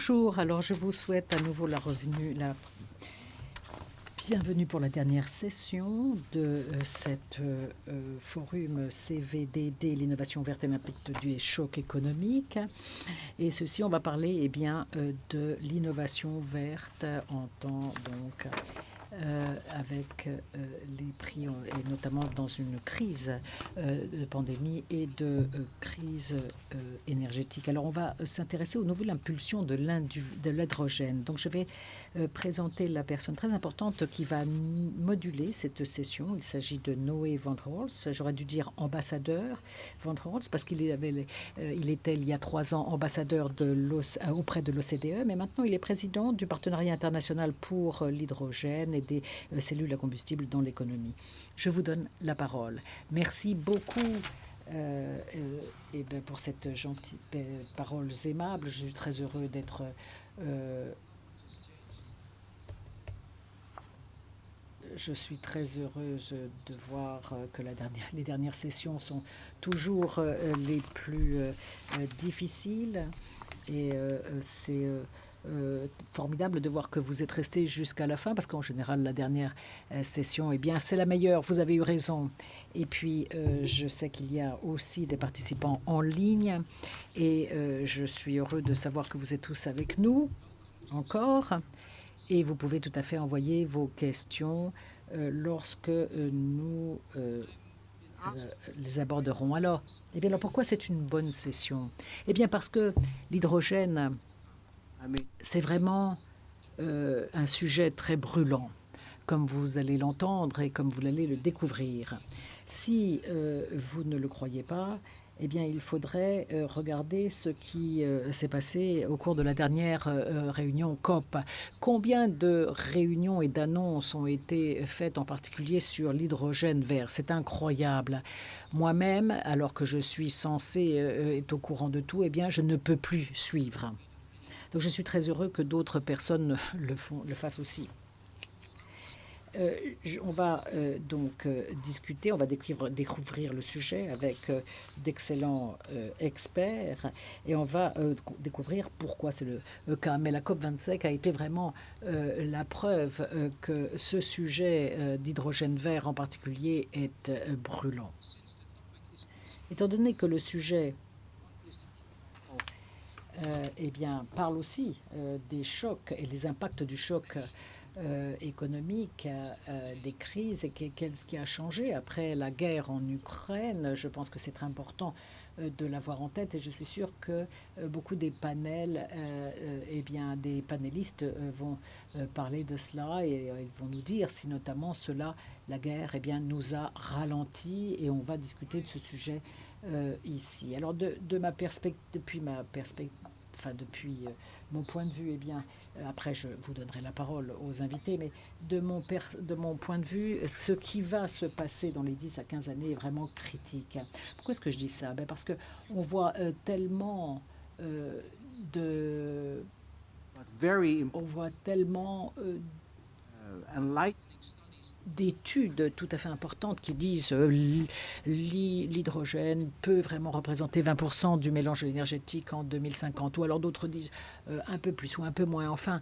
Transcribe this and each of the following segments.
Bonjour, alors je vous souhaite à nouveau la bienvenue pour la dernière session de cette forum CVDD, l'innovation verte et l'impact du choc économique. Et ceci, on va parler de l'innovation verte en temps donc avec les prix, et notamment dans une crise de pandémie et de crise énergétique. Alors, on va s'intéresser au nouveau l'impulsion de l'hydrogène. Donc, je vais présenter la personne très importante qui va moduler cette session. Il s'agit de Noé Van Holst. J'aurais dû dire ambassadeur Van Holst parce qu'il était il y a 3 ans ambassadeur auprès de l'OCDE, mais maintenant il est président du partenariat international pour l'hydrogène et des cellules à combustible dans l'économie. Je vous donne la parole. Merci beaucoup pour cette gentille paroles aimables. Je suis très heureux d'être je suis très heureuse de voir que les dernières sessions sont toujours les plus difficiles. Et c'est formidable de voir que vous êtes resté jusqu'à la fin, parce qu'en général, la dernière session, c'est la meilleure. Vous avez eu raison. Et puis, je sais qu'il y a aussi des participants en ligne. Et je suis heureux de savoir que vous êtes tous avec nous encore. Et vous pouvez tout à fait envoyer vos questions lorsque nous les aborderons. Alors, pourquoi c'est une bonne session? Parce que l'hydrogène, c'est vraiment un sujet très brûlant, comme vous allez l'entendre et comme vous allez le découvrir. Si vous ne le croyez pas, il faudrait regarder ce qui s'est passé au cours de la dernière réunion COP. Combien de réunions et d'annonces ont été faites, en particulier sur l'hydrogène vert? C'est incroyable. Moi-même, alors que je suis censée être au courant de tout, je ne peux plus suivre. Donc je suis très heureux que d'autres personnes le fassent aussi. On va donc discuter, on va découvrir le sujet avec d'excellents experts et on va découvrir pourquoi c'est le cas. Mais la COP25 a été vraiment la preuve que ce sujet d'hydrogène vert en particulier est brûlant. Étant donné que le sujet parle aussi des chocs et des impacts du choc économique, des crises et ce qui a changé après la guerre en Ukraine. Je pense que c'est très important de l'avoir en tête et je suis sûre que beaucoup des panels, des panélistes vont parler de cela et ils vont nous dire si notamment la guerre, nous a ralenti et on va discuter de ce sujet ici. Alors depuis mon point de vue, après je vous donnerai la parole aux invités, mais de mon point de vue, ce qui va se passer dans les 10 à 15 années est vraiment critique. Pourquoi est-ce que je dis ça? Parce qu'on voit tellement d'études tout à fait importantes qui disent l'hydrogène peut vraiment représenter 20% du mélange énergétique en 2050, ou alors d'autres disent un peu plus ou un peu moins. Enfin,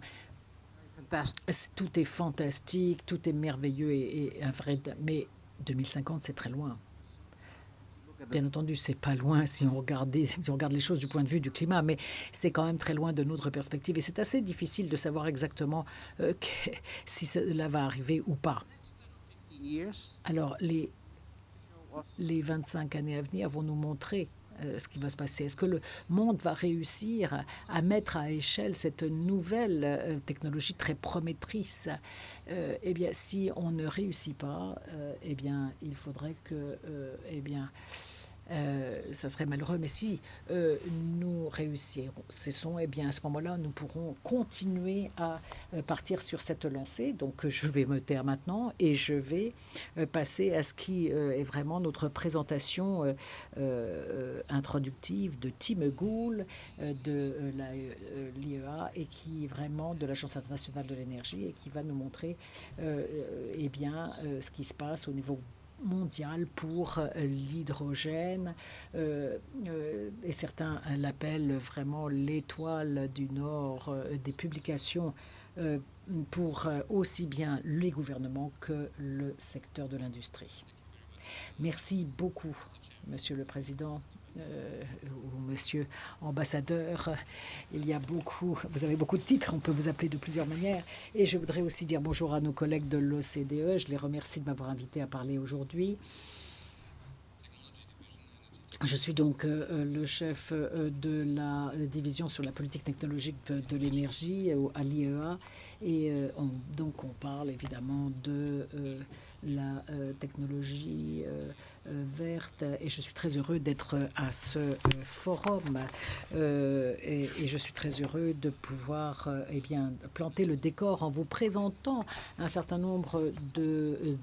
tout est fantastique, tout est merveilleux et un vrai... Mais 2050, c'est très loin. Bien entendu, c'est pas loin si on regarde les choses du point de vue du climat, mais c'est quand même très loin de notre perspective. Et c'est assez difficile de savoir exactement si cela va arriver ou pas. Alors, les 25 années à venir vont nous montrer ce qui va se passer. Est-ce que le monde va réussir à mettre à échelle cette nouvelle technologie très promettrice? Si on ne réussit pas, il faudrait que... ça serait malheureux, mais si nous réussissons, à ce moment-là, nous pourrons continuer à partir sur cette lancée. Donc, je vais me taire maintenant et je vais passer à ce qui est vraiment notre présentation introductive de Tim Gould, de l'IEA et qui vraiment de l'Agence internationale de l'énergie et qui va nous montrer ce qui se passe au niveau mondiale pour l'hydrogène et certains l'appellent vraiment l'étoile du Nord des publications pour aussi bien les gouvernements que le secteur de l'industrie. Merci beaucoup, Monsieur le Président. Ou Monsieur ambassadeur, il y a beaucoup, vous avez beaucoup de titres, on peut vous appeler de plusieurs manières. Et je voudrais aussi dire bonjour à nos collègues de l'OCDE. Je les remercie de m'avoir invité à parler aujourd'hui. Je suis donc le chef de la division sur la politique technologique de l'énergie à l'IEA. Et donc on parle évidemment de la technologie verte et je suis très heureux d'être à ce forum et je suis très heureux de pouvoir planter le décor en vous présentant un certain nombre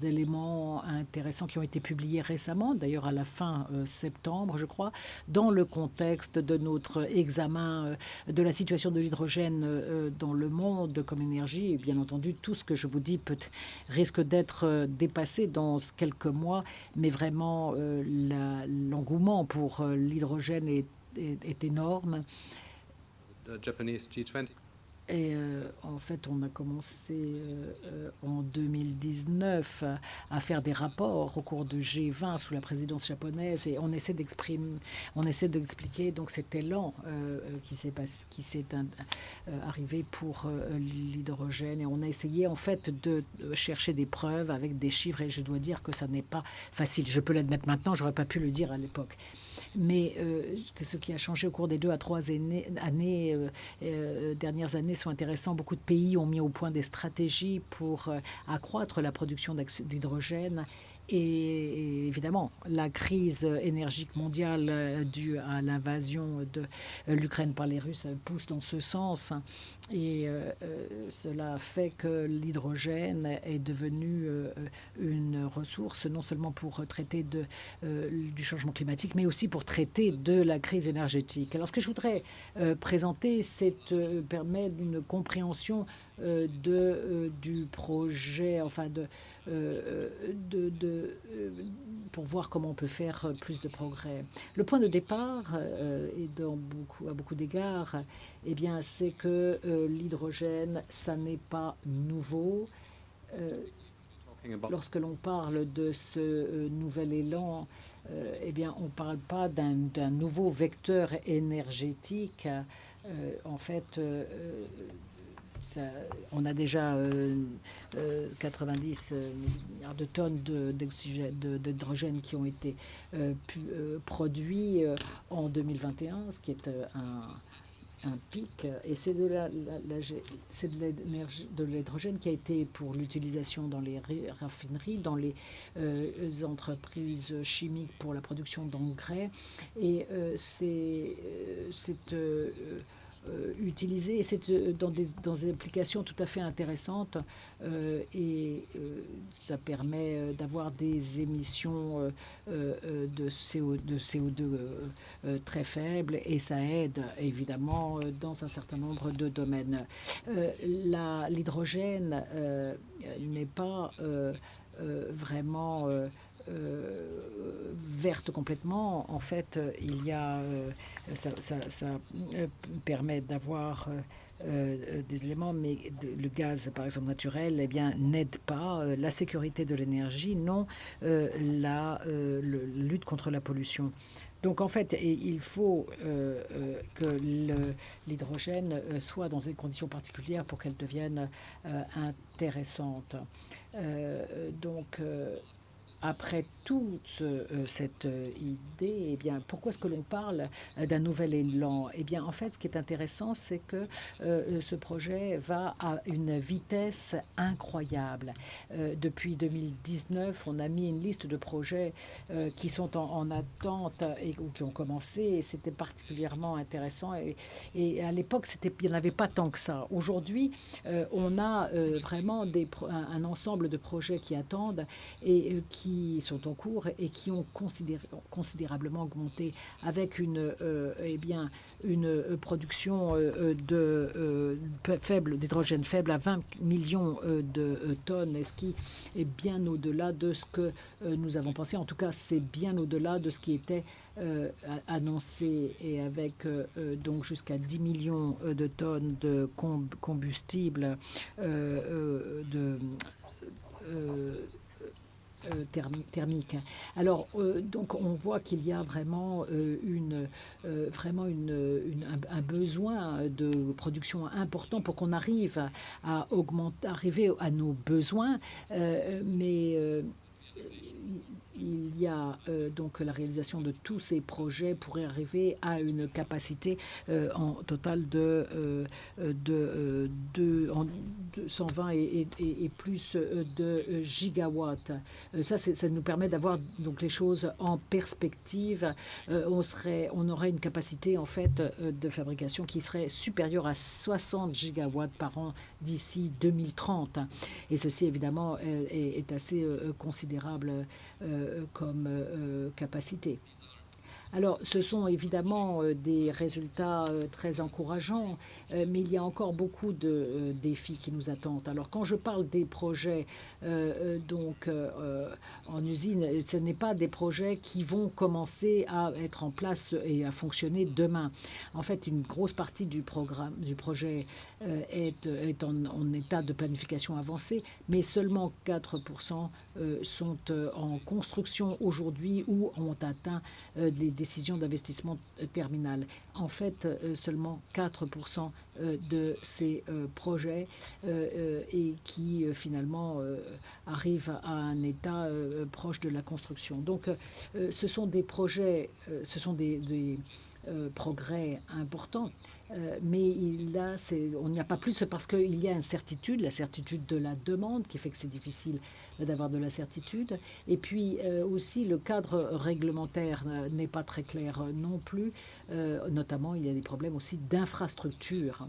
d'éléments intéressants qui ont été publiés récemment, d'ailleurs à la fin septembre je crois, dans le contexte de notre examen de la situation de l'hydrogène dans le monde comme énergie. Et bien entendu, tout ce que je vous dis risque d'être dépassé dans quelques mois, mais vraiment l'engouement pour l'hydrogène est énorme. Et en fait, on a commencé en 2019 à faire des rapports au cours de G20 sous la présidence japonaise et on essaie d'expliquer donc cet élan qui s'est arrivé pour l'hydrogène et on a essayé en fait de chercher des preuves avec des chiffres et je dois dire que ça n'est pas facile. Je peux l'admettre maintenant, j'aurais pas pu le dire à l'époque. Mais ce qui a changé au cours des 2 à 3 dernières années sont intéressants. Beaucoup de pays ont mis au point des stratégies pour accroître la production d'hydrogène. Et évidemment, la crise énergique mondiale due à l'invasion de l'Ukraine par les Russes pousse dans ce sens. Et cela fait que l'hydrogène est devenu une ressource non seulement pour traiter du changement climatique, mais aussi pour traiter de la crise énergétique. Alors ce que je voudrais présenter, c'est permettre une compréhension du projet, enfin pour voir comment on peut faire plus de progrès. Le point de départ, et à beaucoup d'égards, eh bien, c'est que l'hydrogène, ça n'est pas nouveau. Lorsque l'on parle de ce nouvel élan, eh bien, on ne parle pas d'un nouveau vecteur énergétique. En fait, on a déjà 90 milliards de tonnes d'hydrogène qui ont été produits en 2021, ce qui est un pic. Et c'est de l'hydrogène qui a été pour l'utilisation dans les raffineries, dans les entreprises chimiques pour la production d'engrais. Et c'est utilisé et c'est dans des applications tout à fait intéressantes et ça permet d'avoir des émissions de CO2 très faibles et ça aide évidemment dans un certain nombre de domaines. L'hydrogène n'est pas vraiment verte complètement. En fait, il y a ça permet d'avoir des éléments, mais le gaz, par exemple naturel, eh bien, n'aide pas la sécurité de l'énergie, non la lutte contre la pollution. Donc en fait, il faut que l'hydrogène soit dans des conditions particulières pour qu'elle devienne intéressante. Donc après toute cette idée, eh bien, pourquoi est-ce que l'on parle d'un nouvel élan? Eh bien, en fait, ce qui est intéressant, c'est que ce projet va à une vitesse incroyable. Depuis 2019, on a mis une liste de projets qui sont en attente ou qui ont commencé, et c'était particulièrement intéressant. Et à l'époque, il n'y en avait pas tant que ça. Aujourd'hui, on a vraiment un ensemble de projets qui attendent et qui sont en en cours et qui ont considérablement augmenté, avec une production d'hydrogène faible à 20 millions de tonnes, ce qui est bien au-delà de ce que nous avons pensé. En tout cas, c'est bien au-delà de ce qui était annoncé, et avec donc jusqu'à 10 millions de tonnes de combustible thermique. Alors, donc, on voit qu'il y a vraiment, un besoin de production important pour qu'on arrive à arriver à nos besoins, mais il y a donc la réalisation de tous ces projets pourrait arriver à une capacité en total de 120 et plus de gigawatts. Ça nous permet d'avoir donc les choses en perspective. On aurait une capacité en fait de fabrication qui serait supérieure à 60 gigawatts par an d'ici 2030. Et ceci évidemment est assez considérable comme capacité. Alors, ce sont évidemment des résultats très encourageants, mais il y a encore beaucoup de défis qui nous attendent. Alors, quand je parle des projets en usine, ce n'est pas des projets qui vont commencer à être en place et à fonctionner demain. En fait, une grosse partie du projet est en état de planification avancée, mais seulement 4% sont en construction aujourd'hui ou ont atteint des décisions d'investissement terminales. En fait, seulement 4% de ces projets et qui finalement arrivent à un état proche de la construction. Donc, ce sont des projets, ce sont des progrès importants, mais on n'y a pas plus parce qu'il y a une certitude, la certitude de la demande qui fait que c'est difficile d'avoir de la certitude. Et puis aussi, le cadre réglementaire n'est pas très clair non plus. Notamment, il y a des problèmes aussi d'infrastructure.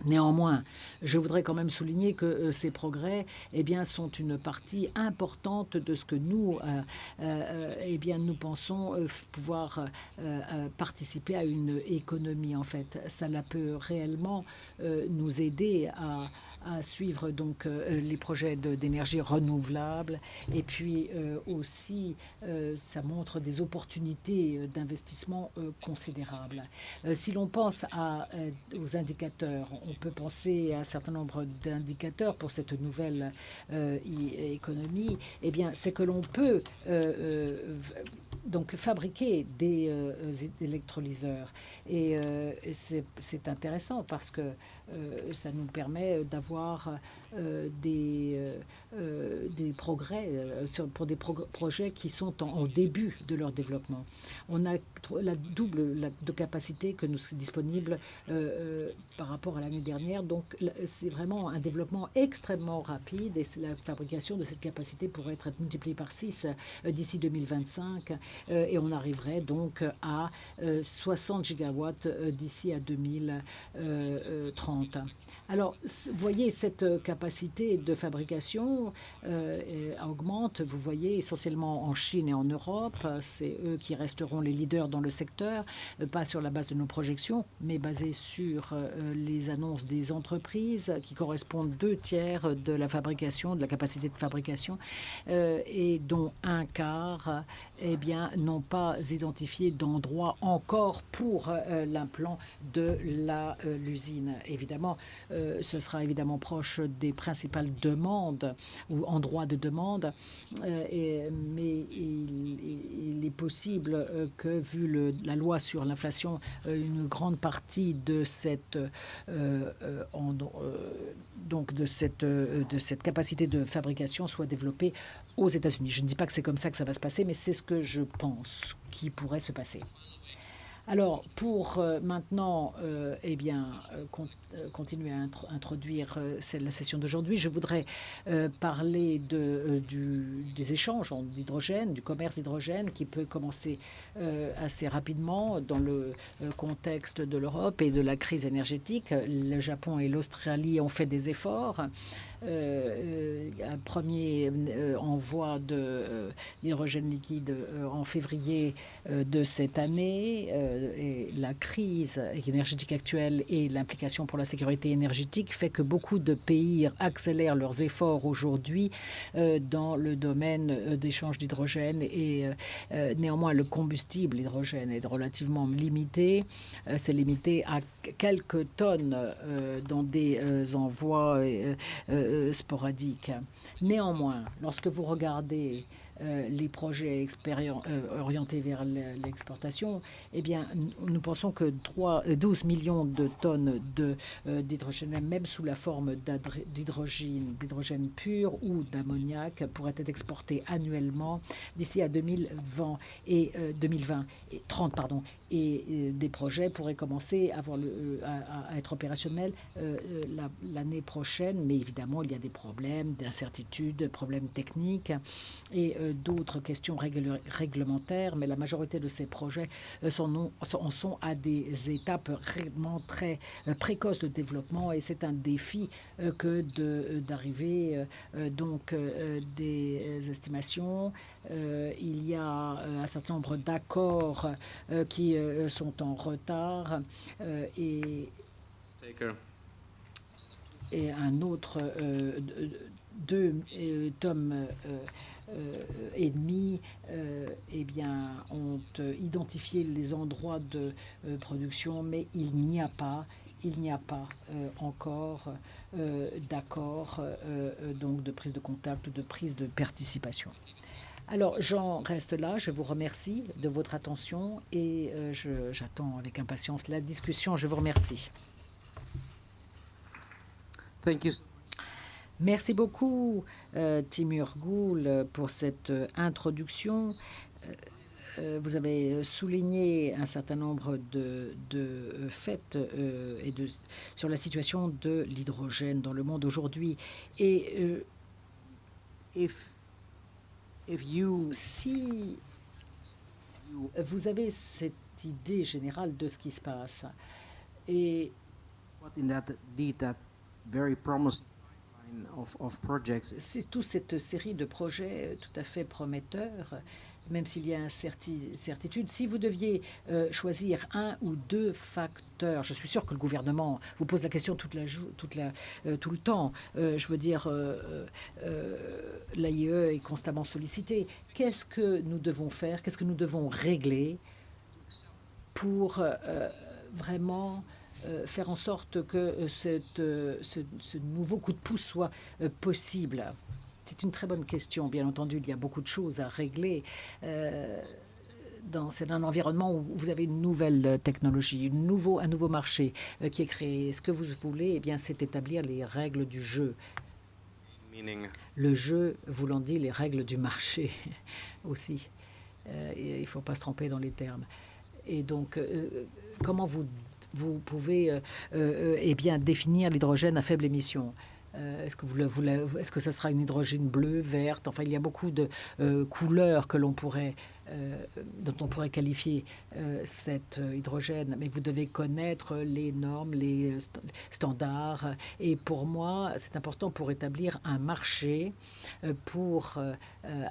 Néanmoins, je voudrais quand même souligner que ces progrès sont une partie importante de ce que nous, nous pensons pouvoir participer à une économie. En fait, ça peut réellement nous aider à suivre donc les projets d'énergie renouvelable, et puis aussi ça montre des opportunités d'investissement considérables. Si l'on pense aux indicateurs, on peut penser à un certain nombre d'indicateurs pour cette nouvelle économie. C'est que l'on peut donc fabriquer des électrolyseurs, et c'est intéressant parce que ça nous permet d'avoir des progrès pour des projets qui sont au début de leur développement. On a la double de capacité que nous sommes disponibles par rapport à l'année dernière. Donc, c'est vraiment un développement extrêmement rapide, et la fabrication de cette capacité pourrait être multipliée par 6 d'ici 2025, et on arriverait donc à 60 gigawatts d'ici à 2030. Alors, vous voyez, cette capacité de fabrication augmente, vous voyez, essentiellement en Chine et en Europe. C'est eux qui resteront les leaders dans le secteur, pas sur la base de nos projections, mais basées sur les annonces des entreprises, qui correspondent 2/3 de la fabrication, de la capacité de fabrication, et dont un quart n'ont pas identifié d'endroit encore pour l'implant de l'usine. Évidemment, ce sera évidemment proche des principales demandes ou endroits de demande, mais il est possible que, vu la loi sur l'inflation, une grande partie de cette capacité de fabrication soit développée aux États-Unis. Je ne dis pas que c'est comme ça que ça va se passer, mais c'est ce que je pense qui pourrait se passer. Alors, pour maintenant continuer à introduire la session d'aujourd'hui, je voudrais parler des échanges d'hydrogène, du commerce d'hydrogène, qui peut commencer assez rapidement dans le contexte de l'Europe et de la crise énergétique. Le Japon et l'Australie ont fait des efforts. un premier envoi d'hydrogène liquide en février de cette année. Et la crise énergétique actuelle et l'implication pour la sécurité énergétique fait que beaucoup de pays accélèrent leurs efforts aujourd'hui dans le domaine d'échange d'hydrogène. Et néanmoins, le combustible hydrogène est relativement limité. C'est limité à quelques tonnes dans des envois sporadiques. Néanmoins, lorsque vous regardez les projets orientés vers l'exportation, eh bien, nous pensons que 12 millions de tonnes d'hydrogène, même sous la forme d'hydrogène pur ou d'ammoniac, pourraient être exportés annuellement d'ici à 2020 et 30, pardon. Et des projets pourraient commencer à être opérationnels l'année prochaine, mais évidemment, il y a des problèmes d'incertitude, problèmes techniques et d'autres questions réglementaires, mais la majorité de ces projets en sont à des étapes vraiment très précoces de développement, et c'est un défi que d'arriver donc des estimations. Il y a un certain nombre d'accords qui sont en retard et un autre 2 tomes et demi eh bien, ont identifié les endroits de production, mais il n'y a pas encore d'accord donc de prise de contact ou de prise de participation. Alors, j'en reste là. Je vous remercie de votre attention et j'attends avec impatience la discussion. Je vous remercie. Thank you. Merci beaucoup, Timur Gül, pour cette introduction. Vous avez souligné un certain nombre de faits sur la situation de l'hydrogène dans le monde aujourd'hui. Et si vous avez cette idée générale de ce qui se passe, et c'est toute cette série de projets tout à fait prometteurs, même s'il y a une certitude. Si vous deviez choisir un ou deux facteurs, je suis sûr que le gouvernement vous pose la question tout le temps. Je veux dire, l'AIE est constamment sollicitée. Qu'est-ce que nous devons faire? Qu'est-ce que nous devons régler pour vraiment faire en sorte que ce nouveau coup de pouce soit possible? C'est une très bonne question. Bien entendu, il y a beaucoup de choses à régler. C'est un environnement où vous avez une nouvelle technologie, un nouveau marché qui est créé. Ce que vous voulez, eh bien, c'est établir les règles du jeu. Le jeu voulant dire les règles du marché aussi. Il ne faut pas se tromper dans les termes. Et donc, comment vous pouvez eh bien, définir l'hydrogène à faible émission? Est-ce que ça sera une hydrogène bleue, verte? Enfin, il y a beaucoup de couleurs que dont on pourrait qualifier cet hydrogène. Mais vous devez connaître les normes, les standards. Et pour moi, c'est important pour établir un marché, pour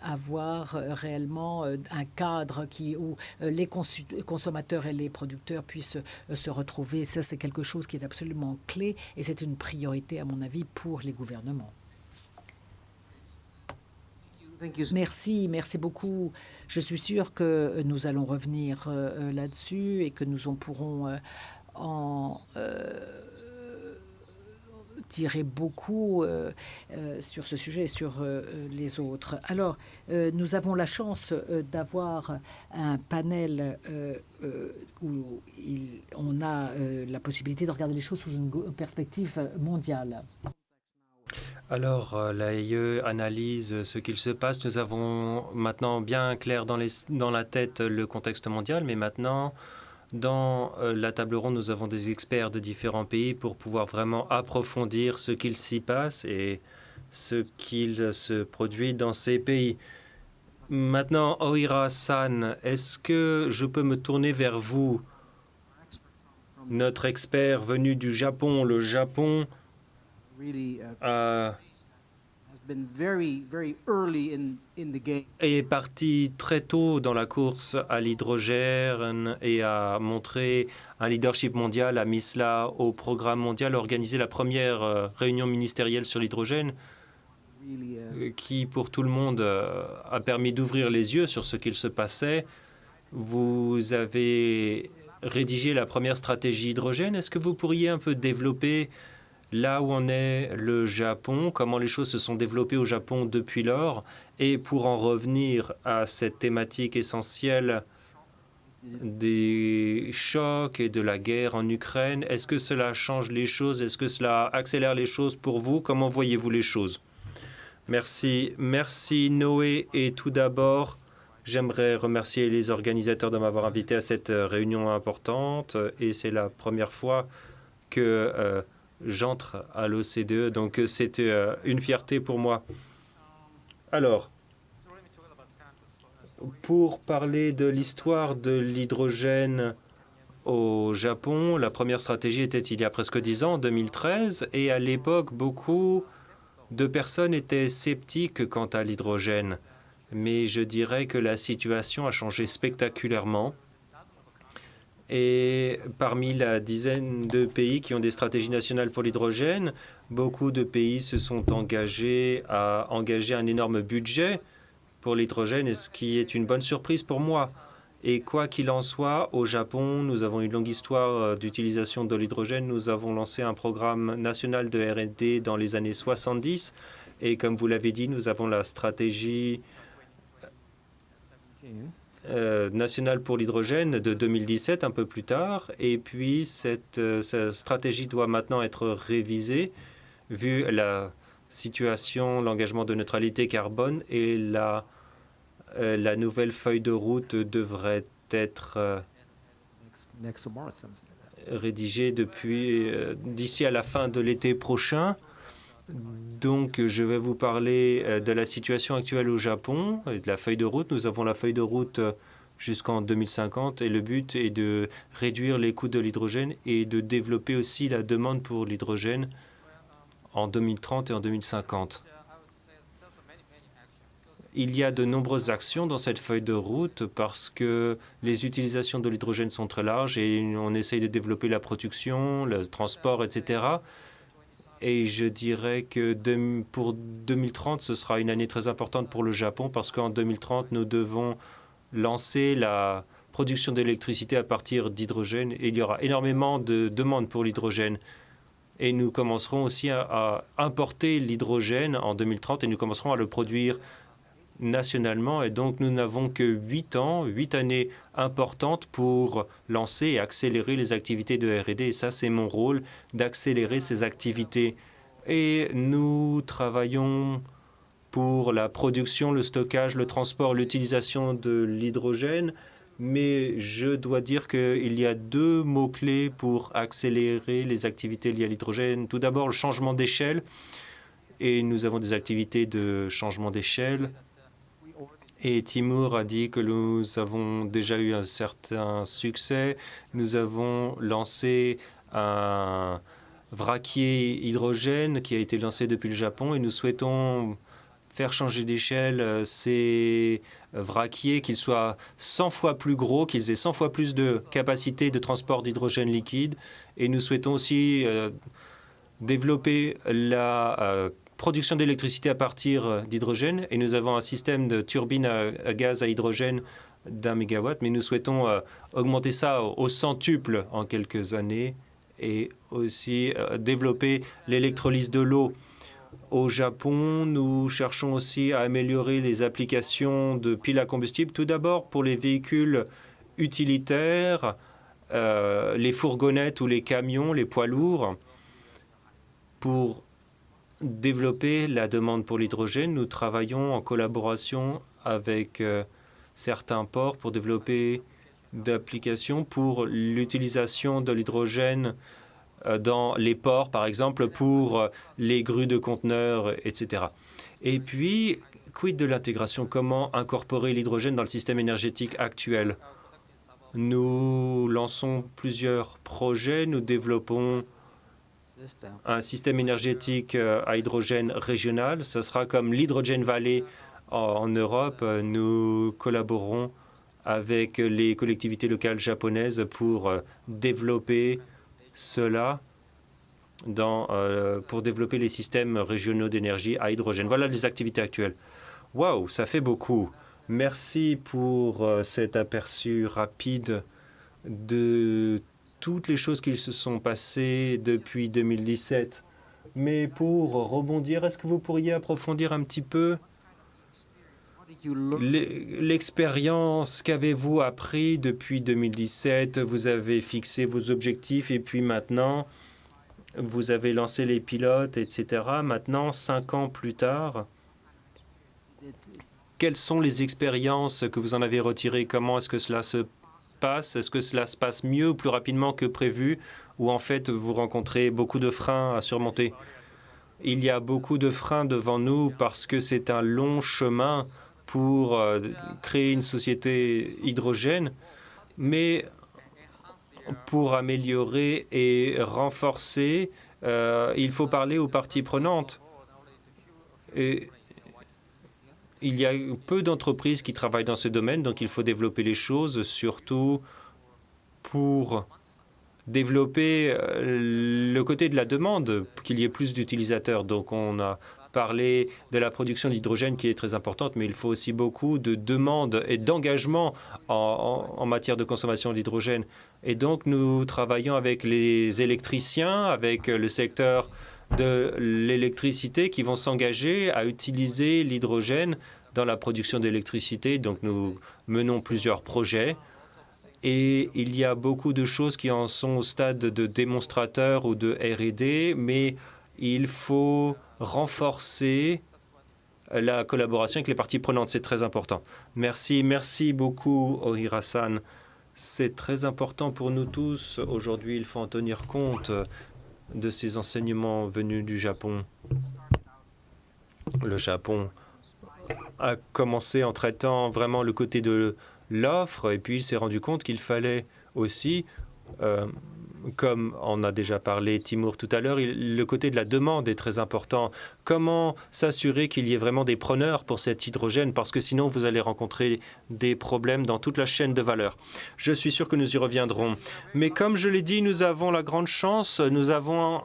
avoir réellement un cadre où les consommateurs et les producteurs puissent se retrouver. Ça, c'est quelque chose qui est absolument clé et c'est une priorité, à mon avis, pour les gouvernements. Merci beaucoup. Je suis sûr que nous allons revenir là-dessus et que nous pourrons en tirer beaucoup sur ce sujet et sur les autres. Alors, nous avons la chance d'avoir un panel où on a la possibilité de regarder les choses sous une perspective mondiale. Alors, l'AIE analyse ce qu'il se passe. Nous avons maintenant bien clair dans la tête le contexte mondial, mais maintenant, dans la table ronde, nous avons des experts de différents pays pour pouvoir vraiment approfondir ce qu'il s'y passe et ce qu'il se produit dans ces pays. Maintenant, Ohira-san, est-ce que je peux me tourner vers vous, notre expert venu du Japon? Le Japon a est parti très tôt dans la course à l'hydrogène et a montré un leadership mondial, a mis cela au programme mondial, a organisé la première réunion ministérielle sur l'hydrogène qui, pour tout le monde, a permis d'ouvrir les yeux sur ce qu'il se passait. Vous avez rédigé la première stratégie hydrogène. Est-ce que vous pourriez un peu développer là où en est le Japon, comment les choses se sont développées au Japon depuis lors, et pour en revenir à cette thématique essentielle des chocs et de la guerre en Ukraine, est-ce que cela change les choses? Est-ce que cela accélère les choses pour vous? Comment voyez-vous les choses? Merci. Merci Noé. Et tout d'abord, j'aimerais remercier les organisateurs de m'avoir invité à cette réunion importante. Et c'est la première fois que j'entre à l'OCDE, donc c'était une fierté pour moi. Alors, pour parler de l'histoire de l'hydrogène au Japon, la première stratégie était il y a presque 10 ans, en 2013, et à l'époque, beaucoup de personnes étaient sceptiques quant à l'hydrogène. Mais je dirais que la situation a changé spectaculairement. Et parmi la dizaine de pays qui ont des stratégies nationales pour l'hydrogène, beaucoup de pays se sont engagés à engager un énorme budget pour l'hydrogène, ce qui est une bonne surprise pour moi. Et quoi qu'il en soit, au Japon, nous avons une longue histoire d'utilisation de l'hydrogène. Nous avons lancé un programme national de R&D dans les années 70. Et comme vous l'avez dit, nous avons la stratégie nationale pour l'hydrogène de 2017, un peu plus tard. Et puis, cette stratégie doit maintenant être révisée, vu la situation, l'engagement de neutralité carbone et la nouvelle feuille de route devrait être rédigée d'ici à la fin de l'été prochain. Donc, je vais vous parler de la situation actuelle au Japon et de la feuille de route. Nous avons la feuille de route jusqu'en 2050 et le but est de réduire les coûts de l'hydrogène et de développer aussi la demande pour l'hydrogène en 2030 et en 2050. Il y a de nombreuses actions dans cette feuille de route parce que les utilisations de l'hydrogène sont très larges et on essaye de développer la production, le transport, etc. Et je dirais que pour 2030, ce sera une année très importante pour le Japon parce qu'en 2030, nous devons lancer la production d'électricité à partir d'hydrogène et il y aura énormément de demandes pour l'hydrogène. Et nous commencerons aussi à importer l'hydrogène en 2030 et nous commencerons à le produire nationalement. Et donc, nous n'avons que 8 ans, 8 années importantes pour lancer et accélérer les activités de R&D. Et ça, c'est mon rôle, d'accélérer ces activités. Et nous travaillons pour la production, le stockage, le transport, l'utilisation de l'hydrogène. Mais je dois dire qu'il y a deux mots-clés pour accélérer les activités liées à l'hydrogène. Tout d'abord, le changement d'échelle. Et nous avons des activités de changement d'échelle. Et Timur a dit que nous avons déjà eu un certain succès. Nous avons lancé un vraquier hydrogène qui a été lancé depuis le Japon et nous souhaitons faire changer d'échelle ces vraquiers, qu'ils soient 100 fois plus gros, qu'ils aient 100 fois plus de capacité de transport d'hydrogène liquide. Et nous souhaitons aussi développer la production d'électricité à partir d'hydrogène. Et nous avons un système de turbine à gaz à hydrogène d'1 mégawatt, mais nous souhaitons augmenter ça au centuple en quelques années et aussi développer l'électrolyse de l'eau. Au Japon, nous cherchons aussi à améliorer les applications de piles à combustible. Tout d'abord, pour les véhicules utilitaires, les fourgonnettes ou les camions, les poids lourds. Pour développer la demande pour l'hydrogène, nous travaillons en collaboration avec certains ports pour développer d'applications pour l'utilisation de l'hydrogène dans les ports, par exemple, pour les grues de conteneurs, etc. Et puis, quid de l'intégration? Comment incorporer l'hydrogène dans le système énergétique actuel? Nous lançons plusieurs projets, nous développons un système énergétique à hydrogène régional. Ce sera comme l'Hydrogen Valley en Europe. Nous collaborons avec les collectivités locales japonaises pour développer cela, pour développer les systèmes régionaux d'énergie à hydrogène. Voilà les activités actuelles. Waouh, ça fait beaucoup. Merci pour cet aperçu rapide de toutes les choses qui se sont passées depuis 2017. Mais pour rebondir, est-ce que vous pourriez approfondir un petit peu l'expérience qu'avez-vous appris depuis 2017? Vous avez fixé vos objectifs et puis maintenant, vous avez lancé les pilotes, etc. Maintenant, 5 ans plus tard, quelles sont les expériences que vous en avez retirées? Comment est-ce que cela se passe? Est-ce que cela se passe mieux ou plus rapidement que prévu? Ou en fait, vous rencontrez beaucoup de freins à surmonter? Il y a beaucoup de freins devant nous parce que c'est un long chemin pour créer une société hydrogène, mais pour améliorer et renforcer, il faut parler aux parties prenantes. Et il y a peu d'entreprises qui travaillent dans ce domaine, donc il faut développer les choses, surtout pour développer le côté de la demande, qu'il y ait plus d'utilisateurs. Donc on a parlé de la production d'hydrogène qui est très importante, mais il faut aussi beaucoup de demandes et d'engagement en matière de consommation d'hydrogène. Et donc nous travaillons avec les électriciens, avec le secteur de l'électricité qui vont s'engager à utiliser l'hydrogène dans la production d'électricité. Donc nous menons plusieurs projets et il y a beaucoup de choses qui en sont au stade de démonstrateur ou de R&D, mais il faut renforcer la collaboration avec les parties prenantes. C'est très important. Merci beaucoup, Ohira-san. C'est très important pour nous tous. Aujourd'hui, il faut en tenir compte de ces enseignements venus du Japon. Le Japon a commencé en traitant vraiment le côté de l'offre et puis il s'est rendu compte qu'il fallait aussi, comme on a déjà parlé Timur tout à l'heure, le côté de la demande est très important. Comment s'assurer qu'il y ait vraiment des preneurs pour cet hydrogène, parce que sinon vous allez rencontrer des problèmes dans toute la chaîne de valeur. Je suis sûr que nous y reviendrons. Mais comme je l'ai dit, nous avons la grande chance, nous avons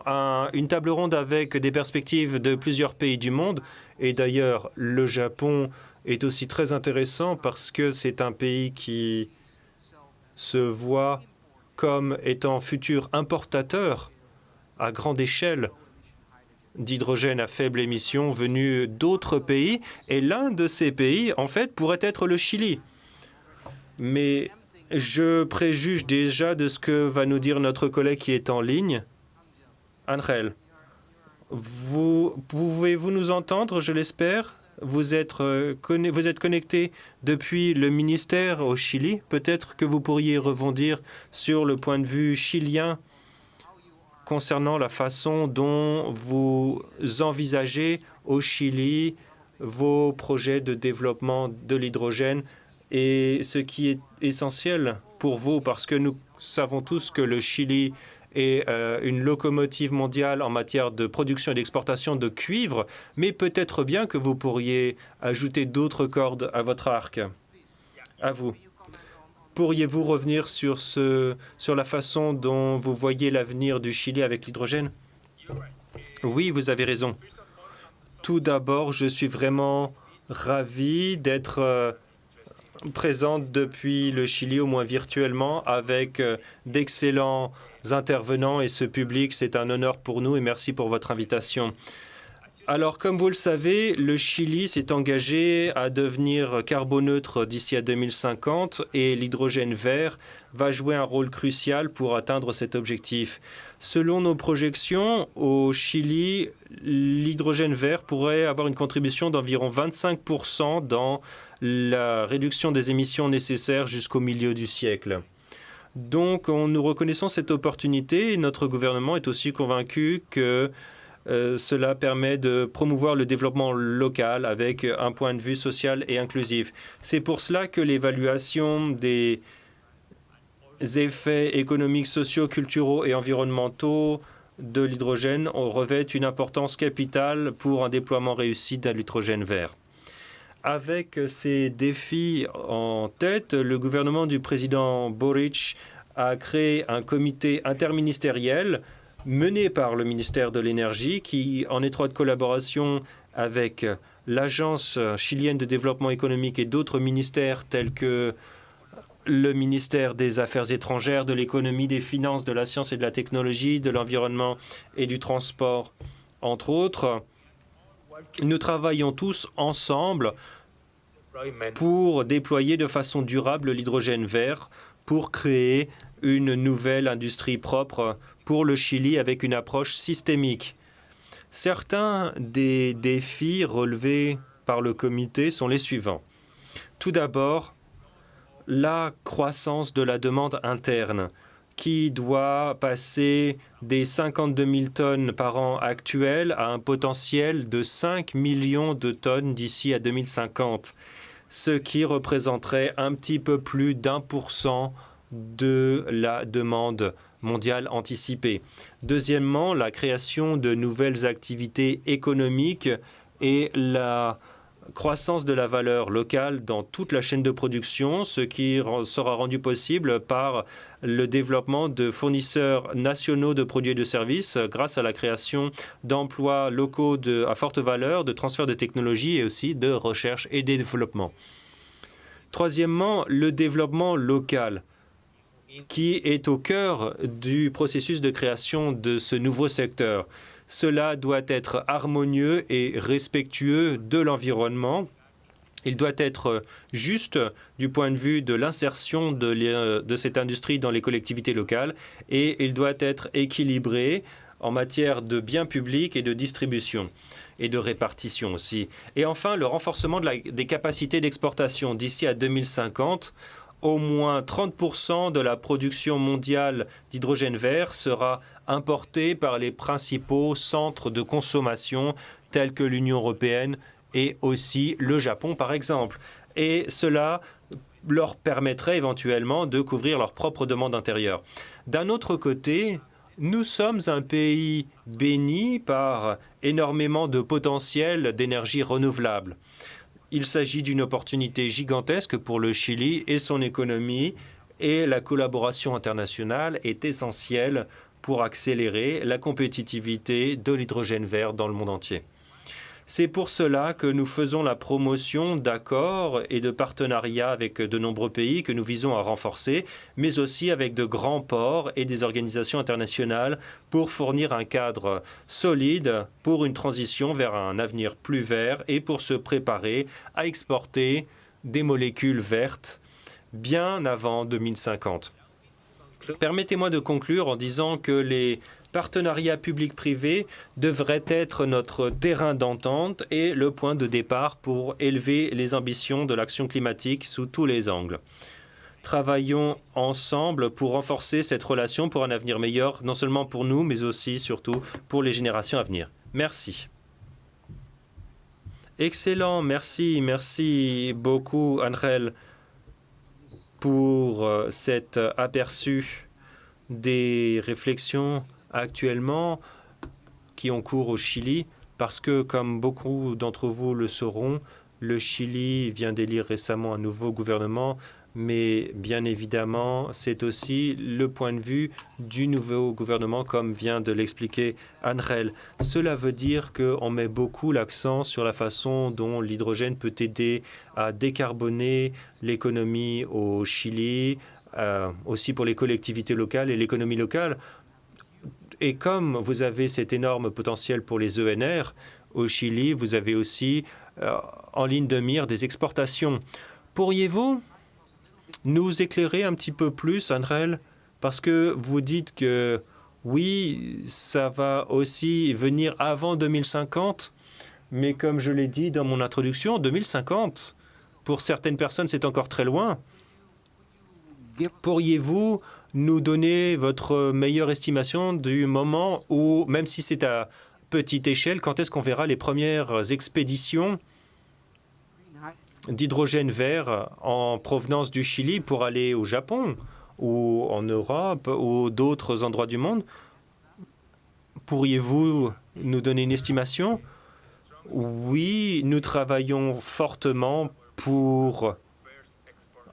une table ronde avec des perspectives de plusieurs pays du monde. Et d'ailleurs, le Japon est aussi très intéressant parce que c'est un pays qui se voit comme étant futur importateur à grande échelle d'hydrogène à faible émission venu d'autres pays. Et l'un de ces pays, en fait, pourrait être le Chili. Mais je préjuge déjà de ce que va nous dire notre collègue qui est en ligne. Angel, pouvez-vous nous entendre, je l'espère? Vous êtes connecté depuis le ministère au Chili. Peut-être que vous pourriez rebondir sur le point de vue chilien concernant la façon dont vous envisagez au Chili vos projets de développement de l'hydrogène et ce qui est essentiel pour vous, parce que nous savons tous que le Chili est une locomotive mondiale en matière de production et d'exportation de cuivre, mais peut-être bien que vous pourriez ajouter d'autres cordes à votre arc. À vous. Pourriez-vous revenir sur la façon dont vous voyez l'avenir du Chili avec l'hydrogène? Oui, vous avez raison. Tout d'abord, je suis vraiment ravi d'être présente depuis le Chili, au moins virtuellement, avec d'excellents intervenants et ce public. C'est un honneur pour nous et merci pour votre invitation. Alors, comme vous le savez, le Chili s'est engagé à devenir carboneutre d'ici à 2050 et l'hydrogène vert va jouer un rôle crucial pour atteindre cet objectif. Selon nos projections, au Chili, l'hydrogène vert pourrait avoir une contribution d'environ 25% dans la réduction des émissions nécessaires jusqu'au milieu du siècle. Donc, nous reconnaissons cette opportunité et notre gouvernement est aussi convaincu que cela permet de promouvoir le développement local avec un point de vue social et inclusif. C'est pour cela que l'évaluation des effets économiques, sociaux, culturels et environnementaux de l'hydrogène revêt une importance capitale pour un déploiement réussi de l'hydrogène vert. Avec ces défis en tête, le gouvernement du président Boric a créé un comité interministériel mené par le ministère de l'Énergie qui, en étroite collaboration avec l'Agence chilienne de développement économique et d'autres ministères tels que le ministère des Affaires étrangères, de l'économie, des finances, de la science et de la technologie, de l'environnement et du transport, entre autres. Nous travaillons tous ensemble pour déployer de façon durable l'hydrogène vert, pour créer une nouvelle industrie propre pour le Chili avec une approche systémique. Certains des défis relevés par le comité sont les suivants. Tout d'abord, la croissance de la demande interne qui doit passer des 52 000 tonnes par an actuels à un potentiel de 5 millions de tonnes d'ici à 2050, ce qui représenterait un petit peu plus d'1% de la demande mondiale anticipée. Deuxièmement, la création de nouvelles activités économiques et la croissance de la valeur locale dans toute la chaîne de production, ce qui sera rendu possible par le développement de fournisseurs nationaux de produits et de services grâce à la création d'emplois locaux à forte valeur, de transfert de technologies et aussi de recherche et développement. Troisièmement, le développement local qui est au cœur du processus de création de ce nouveau secteur. Cela doit être harmonieux et respectueux de l'environnement. Il doit être juste du point de vue de l'insertion de cette industrie dans les collectivités locales et il doit être équilibré en matière de biens publics et de distribution et de répartition aussi. Et enfin, le renforcement des capacités d'exportation d'ici à 2050. Au moins 30% de la production mondiale d'hydrogène vert sera importée par les principaux centres de consommation tels que l'Union européenne et aussi le Japon, par exemple. Et cela leur permettrait éventuellement de couvrir leur propre demande intérieure. D'un autre côté, nous sommes un pays béni par énormément de potentiel d'énergie renouvelable. Il s'agit d'une opportunité gigantesque pour le Chili et son économie et la collaboration internationale est essentielle pour accélérer la compétitivité de l'hydrogène vert dans le monde entier. C'est pour cela que nous faisons la promotion d'accords et de partenariats avec de nombreux pays que nous visons à renforcer, mais aussi avec de grands ports et des organisations internationales pour fournir un cadre solide pour une transition vers un avenir plus vert et pour se préparer à exporter des molécules vertes bien avant 2050. Permettez-moi de conclure en disant que les partenariat public-privé devrait être notre terrain d'entente et le point de départ pour élever les ambitions de l'action climatique sous tous les angles. Travaillons ensemble pour renforcer cette relation pour un avenir meilleur, non seulement pour nous, mais aussi, surtout, pour les générations à venir. Merci. Excellent, merci beaucoup, Angel, pour cet aperçu des réflexions actuellement qui ont cours au Chili, parce que, comme beaucoup d'entre vous le sauront, le Chili vient d'élire récemment un nouveau gouvernement, mais bien évidemment, c'est aussi le point de vue du nouveau gouvernement, comme vient de l'expliquer Angel. Cela veut dire qu'on met beaucoup l'accent sur la façon dont l'hydrogène peut aider à décarboner l'économie au Chili, aussi pour les collectivités locales et l'économie locale. Et comme vous avez cet énorme potentiel pour les ENR, au Chili, vous avez aussi en ligne de mire des exportations. Pourriez-vous nous éclairer un petit peu plus, Angel, parce que vous dites que oui, ça va aussi venir avant 2050, mais comme je l'ai dit dans mon introduction, 2050, pour certaines personnes, c'est encore très loin. Pourriez-vous nous donner votre meilleure estimation du moment où, même si c'est à petite échelle, quand est-ce qu'on verra les premières expéditions d'hydrogène vert en provenance du Chili pour aller au Japon ou en Europe ou d'autres endroits du monde? Pourriez-vous nous donner une estimation? Oui, nous travaillons fortement pour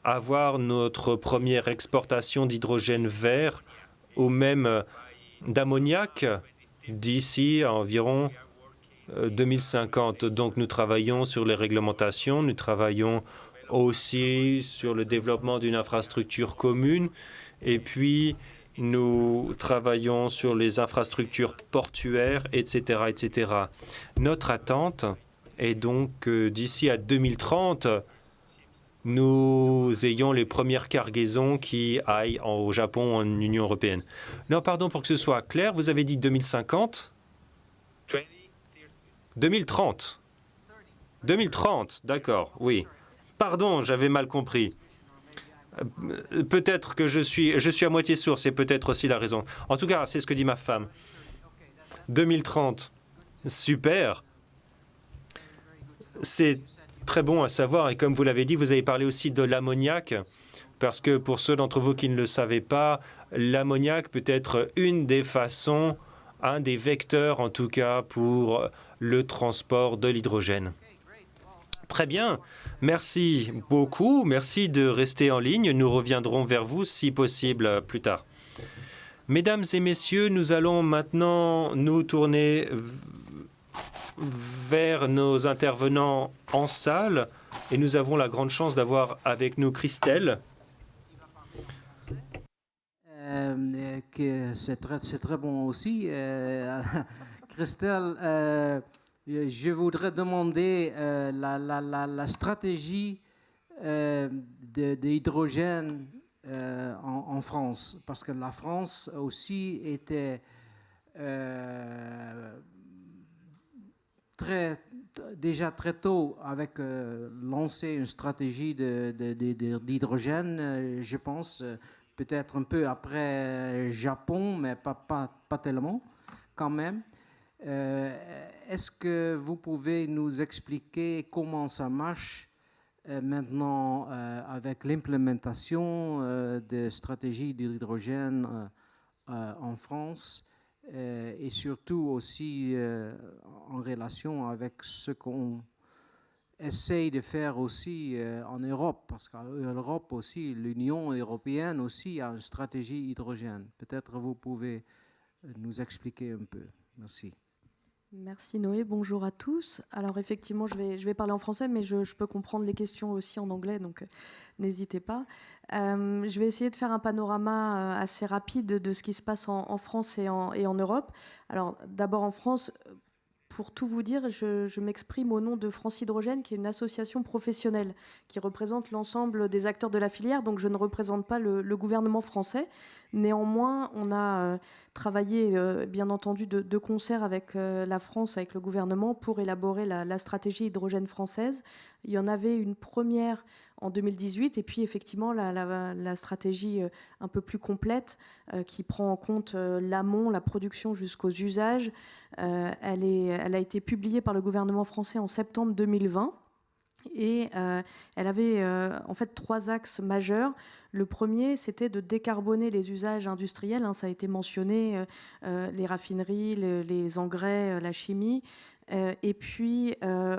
avoir notre première exportation d'hydrogène vert ou même d'ammoniac d'ici à environ 2050. Donc nous travaillons sur les réglementations, nous travaillons aussi sur le développement d'une infrastructure commune et puis nous travaillons sur les infrastructures portuaires, etc., etc. Notre attente est donc que d'ici à 2030, nous ayons les premières cargaisons qui aillent au Japon, en Union européenne. Non, pardon, pour que ce soit clair, vous avez dit 2050 ? 2030. 2030, d'accord, oui. Pardon, j'avais mal compris. Peut-être que je suis à moitié sourd, c'est peut-être aussi la raison. En tout cas, c'est ce que dit ma femme. 2030, super. C'est très bon à savoir. Et comme vous l'avez dit, vous avez parlé aussi de l'ammoniac. Parce que pour ceux d'entre vous qui ne le savaient pas, l'ammoniac peut être une des façons, un des vecteurs en tout cas, pour le transport de l'hydrogène. Très bien. Merci beaucoup. Merci de rester en ligne. Nous reviendrons vers vous si possible plus tard. Mesdames et messieurs, nous allons maintenant nous tourner vers nos intervenants en salle et nous avons la grande chance d'avoir avec nous Christelle. C'est très bon aussi. Christelle, je voudrais demander la stratégie de l'hydrogène en France, parce que la France aussi était déjà très tôt avec lancer une stratégie d'hydrogène, je pense, peut-être un peu après Japon, mais pas tellement quand même. Est-ce que vous pouvez nous expliquer comment ça marche maintenant avec l'implémentation de stratégies d'hydrogène en France et surtout aussi en relation avec ce qu'on essaye de faire aussi en Europe, parce qu'en Europe aussi, l'Union européenne aussi a une stratégie hydrogène. Peut-être vous pouvez nous expliquer un peu. Merci. Merci Noé, bonjour à tous. Alors effectivement, je vais parler en français, mais je peux comprendre les questions aussi en anglais, donc n'hésitez pas. Je vais essayer de faire un panorama assez rapide de ce qui se passe en France et en Europe. Alors d'abord en France, pour tout vous dire, je m'exprime au nom de France Hydrogène, qui est une association professionnelle qui représente l'ensemble des acteurs de la filière, donc je ne représente pas le gouvernement français. Néanmoins, on a travaillé, bien entendu, de concert avec la France, avec le gouvernement, pour élaborer la stratégie hydrogène française. Il y en avait une première en 2018, et puis effectivement la stratégie un peu plus complète qui prend en compte l'amont, la production jusqu'aux usages. Elle a été publiée par le gouvernement français en septembre 2020. Et elle avait en fait 3 axes majeurs. Le premier, c'était de décarboner les usages industriels, hein, ça a été mentionné, les raffineries, les engrais, la chimie, et puis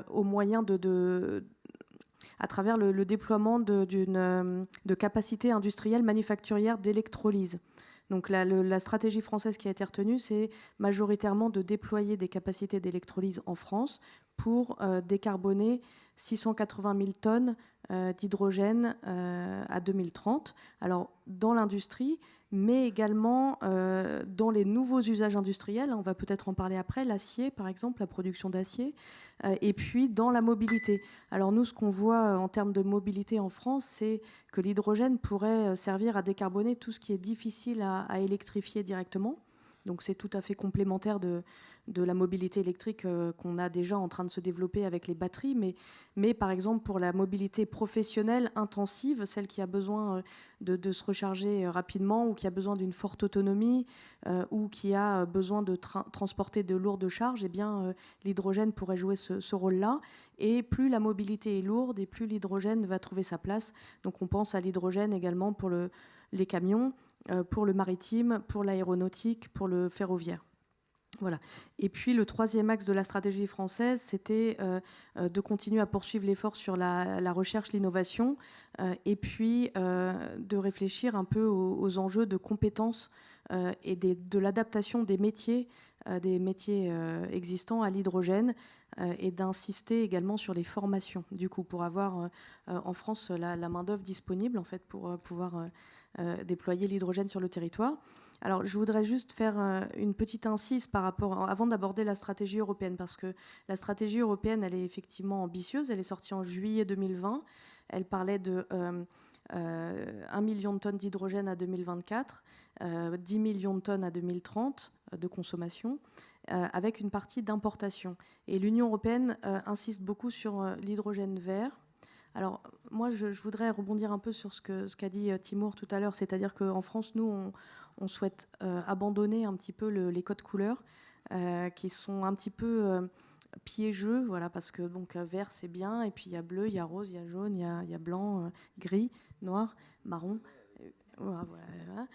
au moyen à travers le déploiement de capacités industrielles manufacturières d'électrolyse. Donc la stratégie française qui a été retenue, c'est majoritairement de déployer des capacités d'électrolyse en France pour décarboner 680 000 tonnes d'hydrogène à 2030. Alors, dans l'industrie, mais également dans les nouveaux usages industriels, on va peut-être en parler après, l'acier par exemple, la production d'acier, et puis dans la mobilité. Alors nous, ce qu'on voit en termes de mobilité en France, c'est que l'hydrogène pourrait servir à décarboner tout ce qui est difficile à électrifier directement. Donc c'est tout à fait complémentaire de la mobilité électrique qu'on a déjà en train de se développer avec les batteries, mais par exemple pour la mobilité professionnelle intensive, celle qui a besoin de se recharger rapidement ou qui a besoin d'une forte autonomie ou qui a besoin de transporter de lourdes charges, eh bien l'hydrogène pourrait jouer ce rôle-là. Et plus la mobilité est lourde et plus l'hydrogène va trouver sa place. Donc on pense à l'hydrogène également pour les camions, pour le maritime, pour l'aéronautique, pour le ferroviaire. Voilà. Et puis le troisième axe de la stratégie française, c'était de continuer à poursuivre l'effort sur la recherche, l'innovation, et puis de réfléchir un peu aux enjeux de compétences et de l'adaptation des métiers existants à l'hydrogène, et d'insister également sur les formations, du coup, pour avoir en France la main-d'œuvre disponible en fait, pour pouvoir déployer l'hydrogène sur le territoire. Alors, je voudrais juste faire une petite incise avant d'aborder la stratégie européenne, parce que la stratégie européenne, elle est effectivement ambitieuse. Elle est sortie en juillet 2020. Elle parlait de 1 million de tonnes d'hydrogène à 2024, 10 millions de tonnes à 2030 de consommation, avec une partie d'importation. Et l'Union européenne insiste beaucoup sur l'hydrogène vert. Alors, moi, je voudrais rebondir un peu sur ce qu'a dit Timur tout à l'heure, c'est-à-dire qu'en France, nous, on souhaite abandonner un petit peu les codes couleurs qui sont un petit peu piégeux, voilà, parce que donc vert c'est bien, et puis il y a bleu, il y a rose, il y a jaune, il y a blanc, gris, noir, marron, voilà.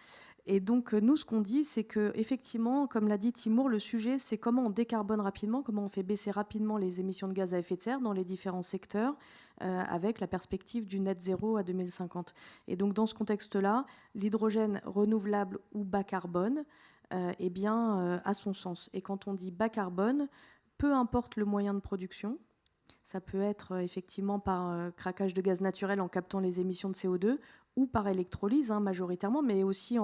Et donc nous, ce qu'on dit, c'est que effectivement, comme l'a dit Timur, le sujet, c'est comment on décarbone rapidement, comment on fait baisser rapidement les émissions de gaz à effet de serre dans les différents secteurs, avec la perspective du net zéro à 2050. Et donc dans ce contexte-là, l'hydrogène renouvelable ou bas carbone, eh bien, a son sens. Et quand on dit bas carbone, peu importe le moyen de production, ça peut être effectivement par craquage de gaz naturel en captant les émissions de CO2, ou par électrolyse majoritairement, mais aussi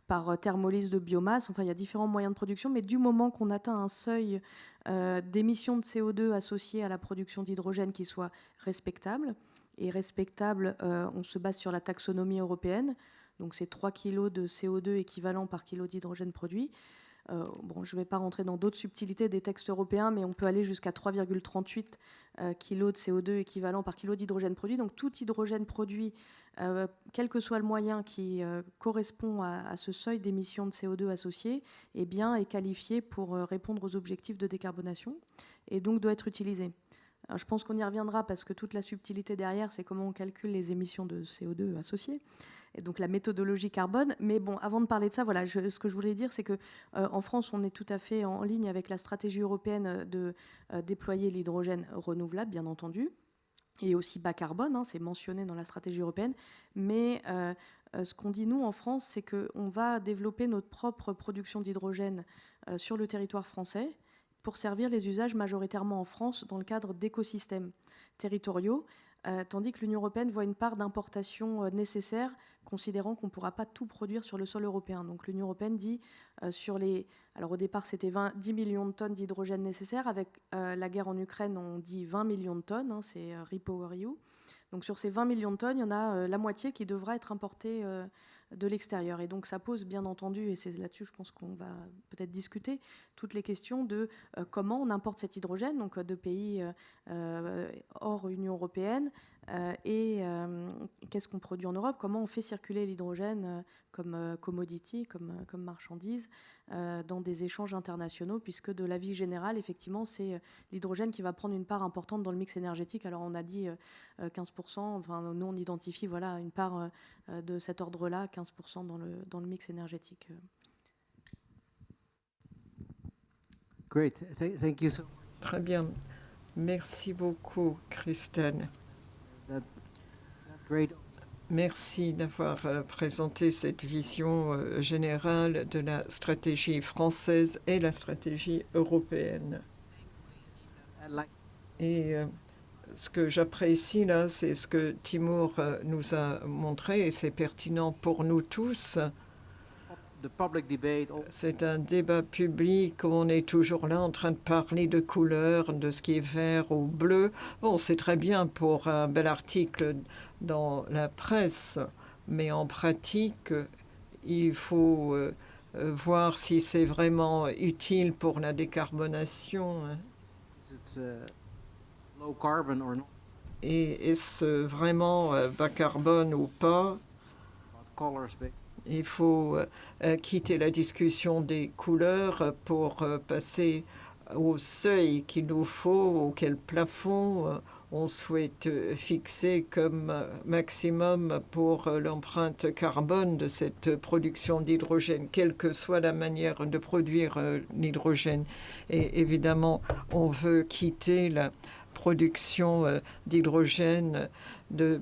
par thermolyse de biomasse. Enfin, il y a différents moyens de production, mais du moment qu'on atteint un seuil d'émissions de CO2 associé à la production d'hydrogène qui soit respectable, et respectable, on se base sur la taxonomie européenne, donc c'est 3 kg de CO2 équivalent par kilo d'hydrogène produit. Bon, je ne vais pas rentrer dans d'autres subtilités des textes européens, mais on peut aller jusqu'à 3,38 kg de CO2 équivalent par kilo d'hydrogène produit. Donc tout hydrogène produit, quel que soit le moyen qui correspond à ce seuil d'émissions de CO2 associé, eh bien, est qualifié pour répondre aux objectifs de décarbonation et donc doit être utilisé. Alors, je pense qu'on y reviendra parce que toute la subtilité derrière, c'est comment on calcule les émissions de CO2 associées, et donc la méthodologie carbone. Mais bon, avant de parler de ça, voilà, ce que je voulais dire, c'est que en France, on est tout à fait en ligne avec la stratégie européenne de déployer l'hydrogène renouvelable, bien entendu, et aussi bas carbone, c'est mentionné dans la stratégie européenne. Mais ce qu'on dit, nous, en France, c'est qu'on va développer notre propre production d'hydrogène sur le territoire français pour servir les usages majoritairement en France dans le cadre d'écosystèmes territoriaux, tandis que l'Union européenne voit une part d'importation nécessaire, considérant qu'on ne pourra pas tout produire sur le sol européen. Donc l'Union européenne dit alors au départ c'était 10 millions de tonnes d'hydrogène nécessaires, avec la guerre en Ukraine on dit 20 millions de tonnes, c'est REPowerEU. Donc sur ces 20 millions de tonnes, il y en a la moitié qui devra être importée de l'extérieur. Et donc ça pose bien entendu, et c'est là-dessus je pense qu'on va peut-être discuter, toutes les questions de comment on importe cet hydrogène, donc de pays hors Union européenne, et qu'est-ce qu'on produit en Europe, comment on fait circuler l'hydrogène comme commodity, comme marchandise, dans des échanges internationaux, puisque de l'avis général, effectivement, c'est l'hydrogène qui va prendre une part importante dans le mix énergétique. Alors on a dit 15%, enfin nous on identifie voilà, une part de cet ordre-là, 15% dans le mix énergétique. Great, thank you so much. Très bien. Merci beaucoup, Kristen. Great. Merci d'avoir présenté cette vision générale de la stratégie française et la stratégie européenne. Et ce que j'apprécie là, c'est ce que Timur nous a montré, et c'est pertinent pour nous tous. C'est un débat public où on est toujours là en train de parler de couleurs, de ce qui est vert ou bleu. Bon, c'est très bien pour un bel article dans la presse, mais en pratique, il faut voir si c'est vraiment utile pour la décarbonation. Et est-ce vraiment bas carbone ou pas? Il faut quitter la discussion des couleurs pour passer au seuil qu'il nous faut, auquel plafond on souhaite fixer comme maximum pour l'empreinte carbone de cette production d'hydrogène, quelle que soit la manière de produire l'hydrogène. Et évidemment, on veut quitter la production d'hydrogène de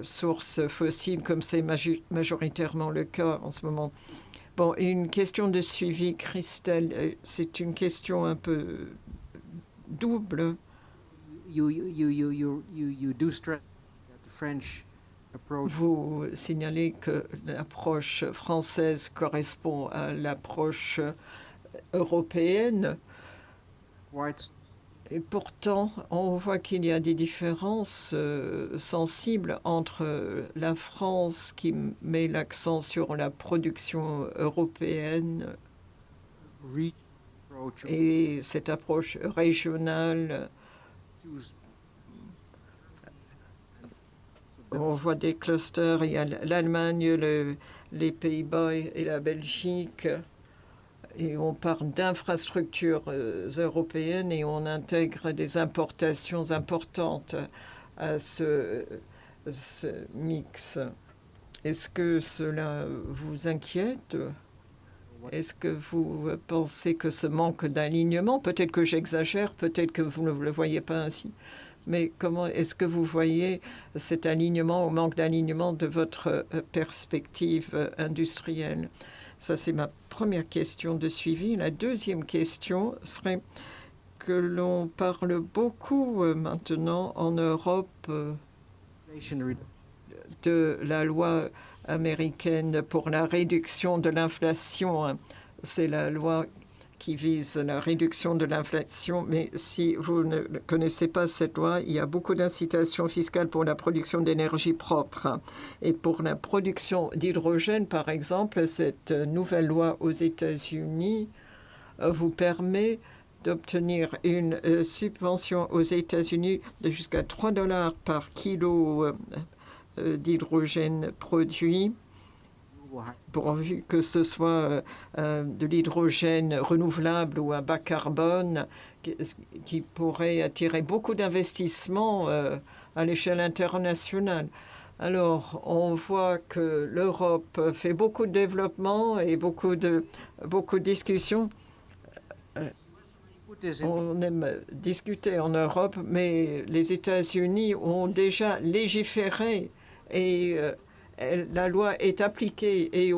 sources fossiles, comme c'est majoritairement le cas en ce moment. Bon, et une question de suivi, Christelle, c'est une question un peu double. You do stress that the French approach. Vous signalez que l'approche française correspond à l'approche européenne. Quite. Et pourtant, on voit qu'il y a des différences sensibles entre la France qui met l'accent sur la production européenne et cette approche régionale. On voit des clusters, il y a l'Allemagne, les Pays-Bas et la Belgique. Et on parle d'infrastructures européennes et on intègre des importations importantes à ce mix. Est-ce que cela vous inquiète? Est-ce que vous pensez que ce manque d'alignement, peut-être que j'exagère, peut-être que vous ne le voyez pas ainsi, mais comment est-ce que vous voyez cet alignement ou manque d'alignement de votre perspective industrielle? Ça, c'est ma première question de suivi. La deuxième question serait que l'on parle beaucoup maintenant en Europe de la loi américaine pour la réduction de l'inflation. C'est la loi qui vise la réduction de l'inflation. Mais si vous ne connaissez pas cette loi, il y a beaucoup d'incitations fiscales pour la production d'énergie propre. Et pour la production d'hydrogène, par exemple, cette nouvelle loi aux États-Unis vous permet d'obtenir une subvention aux États-Unis de jusqu'à $3 par kilo d'hydrogène produit, pourvu que ce soit de l'hydrogène renouvelable ou à bas carbone, qui pourrait attirer beaucoup d'investissements à l'échelle internationale. Alors, on voit que l'Europe fait beaucoup de développement et beaucoup de discussions. On aime discuter en Europe, mais les États-Unis ont déjà légiféré et la loi est appliquée. Et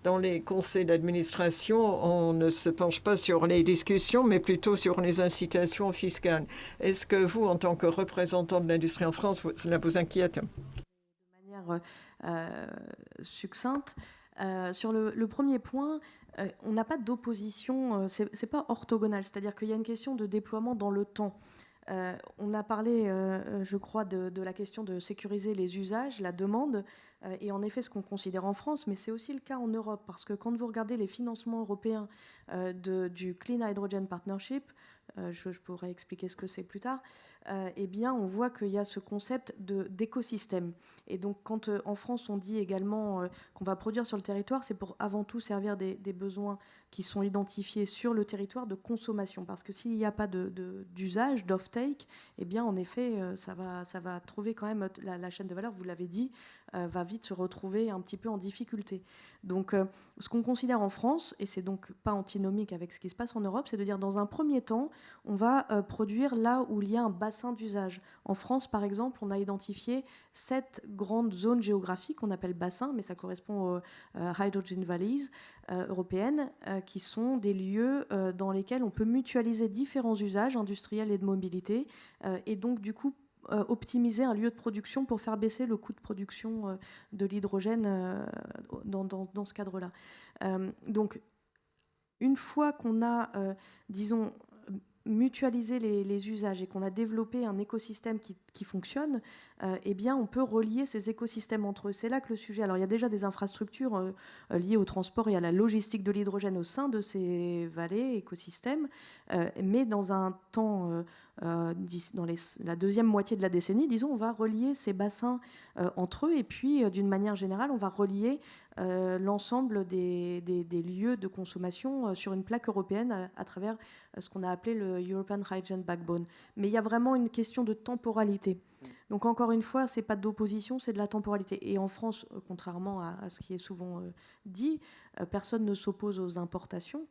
dans les conseils d'administration, on ne se penche pas sur les discussions, mais plutôt sur les incitations fiscales. Est-ce que vous, en tant que représentant de l'industrie en France, cela vous inquiète? De manière succincte, sur le premier point, on n'a pas d'opposition, c'est pas orthogonal, c'est-à-dire qu'il y a une question de déploiement dans le temps. On a parlé, je crois, de la question de sécuriser les usages, la demande, et en effet ce qu'on considère en France, mais c'est aussi le cas en Europe, parce que quand vous regardez les financements européens du Clean Hydrogen Partnership, je pourrais expliquer ce que c'est plus tard, eh bien on voit qu'il y a ce concept d'écosystème. Et donc quand en France on dit également qu'on va produire sur le territoire, c'est pour avant tout servir des besoins qui sont identifiés sur le territoire de consommation. Parce que s'il n'y a pas d'usage, d'off-take, eh bien en effet ça va trouver quand même la chaîne de valeur, vous l'avez dit, va vite se retrouver un petit peu en difficulté. Donc ce qu'on considère en France, et c'est donc pas antinomique avec ce qui se passe en Europe, c'est de dire dans un premier temps, on va produire là où il y a un bassin d'usage. En France, par exemple, on a identifié 7 grandes zones géographiques qu'on appelle bassins, mais ça correspond aux Hydrogen Valleys européennes, qui sont des lieux dans lesquels on peut mutualiser différents usages industriels et de mobilité, et donc du coup optimiser un lieu de production pour faire baisser le coût de production de l'hydrogène dans ce cadre-là. Donc, une fois qu'on a, disons, mutualisé les usages et qu'on a développé un écosystème qui fonctionne, eh bien, on peut relier ces écosystèmes entre eux. C'est là que le sujet... Alors, il y a déjà des infrastructures liées au transport et à la logistique de l'hydrogène au sein de ces vallées, écosystèmes, mais dans un temps... dans la deuxième moitié de la décennie, disons, on va relier ces bassins entre eux, et puis d'une manière générale, on va relier l'ensemble des lieux de consommation sur une plaque européenne à travers ce qu'on a appelé le European Hydrogen Backbone. Mais il y a vraiment une question de temporalité. Donc encore une fois, ce n'est pas d'opposition, c'est de la temporalité. Et en France, contrairement à ce qui est souvent dit, personne ne s'oppose aux importations.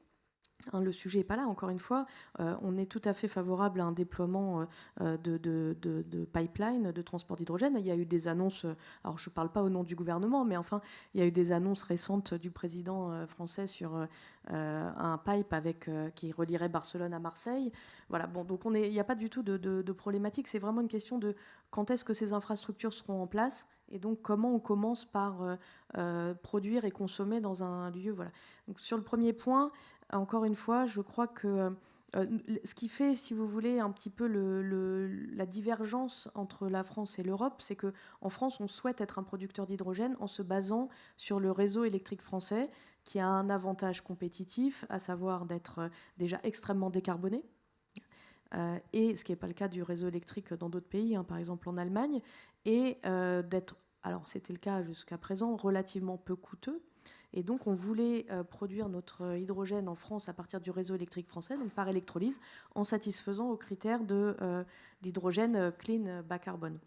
Le sujet n'est pas là, encore une fois. On est tout à fait favorable à un déploiement de pipeline, de transport d'hydrogène. Il y a eu des annonces, alors je ne parle pas au nom du gouvernement, mais enfin, il y a eu des annonces récentes du président français sur un pipe qui relierait Barcelone à Marseille. Voilà, bon, donc il n'y a pas du tout de problématique. C'est vraiment une question de quand est-ce que ces infrastructures seront en place et donc comment on commence par produire et consommer dans un lieu. Voilà. Donc, sur le premier point, encore une fois, je crois que ce qui fait, si vous voulez, un petit peu la divergence entre la France et l'Europe, c'est qu'en France, on souhaite être un producteur d'hydrogène en se basant sur le réseau électrique français, qui a un avantage compétitif, à savoir d'être déjà extrêmement décarboné, et ce qui n'est pas le cas du réseau électrique dans d'autres pays, par exemple en Allemagne, et d'être, alors c'était le cas jusqu'à présent, relativement peu coûteux. Et donc, on voulait produire notre hydrogène en France à partir du réseau électrique français, donc par électrolyse, en satisfaisant aux critères d'hydrogène clean bas carbone.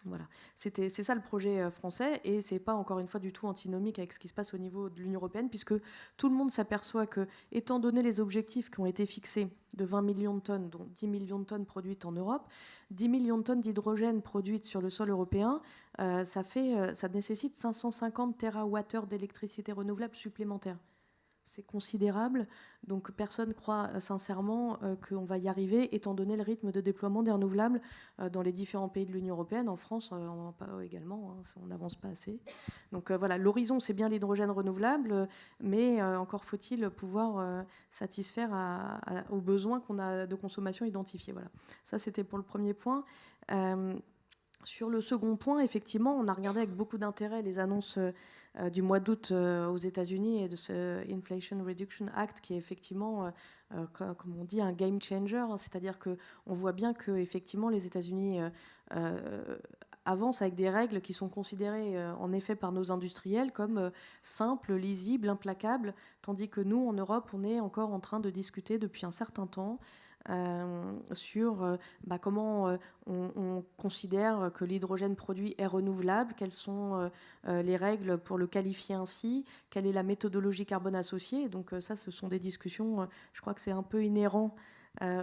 Voilà. C'est ça le projet français, et ce n'est pas, encore une fois, du tout antinomique avec ce qui se passe au niveau de l'Union européenne, puisque tout le monde s'aperçoit que, étant donné les objectifs qui ont été fixés de 20 millions de tonnes, dont 10 millions de tonnes produites en Europe, 10 millions de tonnes d'hydrogène produites sur le sol européen, ça nécessite 550 TWh d'électricité renouvelable supplémentaire. C'est considérable, donc personne ne croit sincèrement qu'on va y arriver, étant donné le rythme de déploiement des renouvelables dans les différents pays de l'Union européenne. En France, également, on n'avance pas assez. Donc voilà, l'horizon, c'est bien l'hydrogène renouvelable, mais encore faut-il pouvoir satisfaire aux besoins qu'on a de consommation identifiés. Voilà. Ça, c'était pour le premier point. Sur le second point, effectivement, on a regardé avec beaucoup d'intérêt les annonces du mois d'août aux États-Unis et de ce Inflation Reduction Act, qui est effectivement, comme on dit, un game changer. C'est-à-dire qu'on voit bien que effectivement les États-Unis avancent avec des règles qui sont considérées en effet par nos industriels comme simples, lisibles, implacables, tandis que nous, en Europe, on est encore en train de discuter depuis un certain temps sur comment on considère que l'hydrogène produit est renouvelable, quelles sont les règles pour le qualifier ainsi, quelle est la méthodologie carbone associée. Donc ça, ce sont des discussions, je crois que c'est un peu inhérent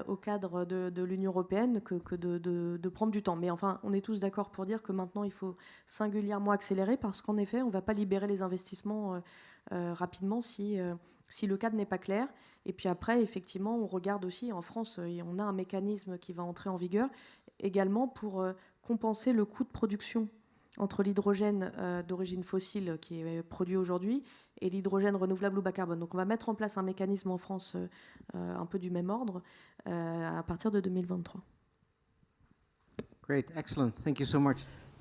au cadre de l'Union européenne que de prendre du temps. Mais enfin, on est tous d'accord pour dire que maintenant, il faut singulièrement accélérer parce qu'en effet, on ne va pas libérer les investissements rapidement si le cadre n'est pas clair. Et puis après, effectivement, on regarde aussi en France, on a un mécanisme qui va entrer en vigueur également pour compenser le coût de production entre l'hydrogène d'origine fossile qui est produit aujourd'hui et l'hydrogène renouvelable ou bas carbone. Donc on va mettre en place un mécanisme en France un peu du même ordre à partir de 2023. Great, excellent. Thank you so much.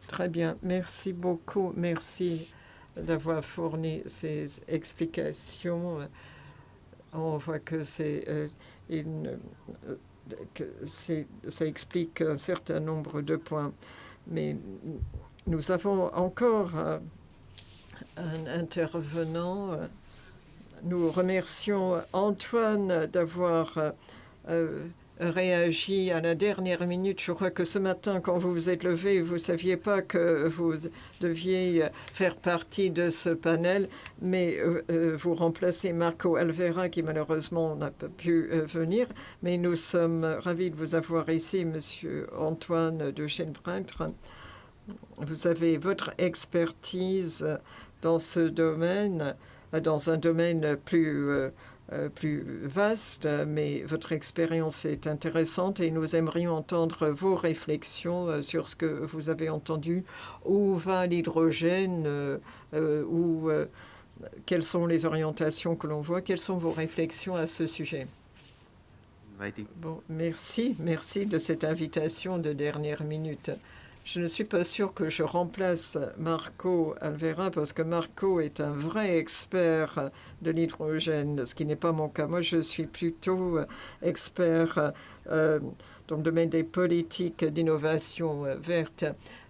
Très bien, merci beaucoup. Merci d'avoir fourni ces explications. On voit que ça explique un certain nombre de points. Mais nous avons encore un intervenant. Nous remercions Antoine d'avoir réagi à la dernière minute. Je crois que ce matin, quand vous vous êtes levé, vous ne saviez pas que vous deviez faire partie de ce panel, mais vous remplacez Marco Alvera, qui malheureusement n'a pas pu venir. Mais nous sommes ravis de vous avoir ici, Monsieur Antoine de Chêneprêtre. Vous avez votre expertise dans ce domaine, dans un domaine plus vaste, mais votre expérience est intéressante et nous aimerions entendre vos réflexions sur ce que vous avez entendu. Où va l'hydrogène quelles sont les orientations que l'on voit? Quelles sont vos réflexions à ce sujet? Bon, merci de cette invitation de dernière minute. Je ne suis pas sûre que je remplace Marco Alvera parce que Marco est un vrai expert de l'hydrogène, ce qui n'est pas mon cas. Moi, je suis plutôt expert dans le domaine des politiques d'innovation verte.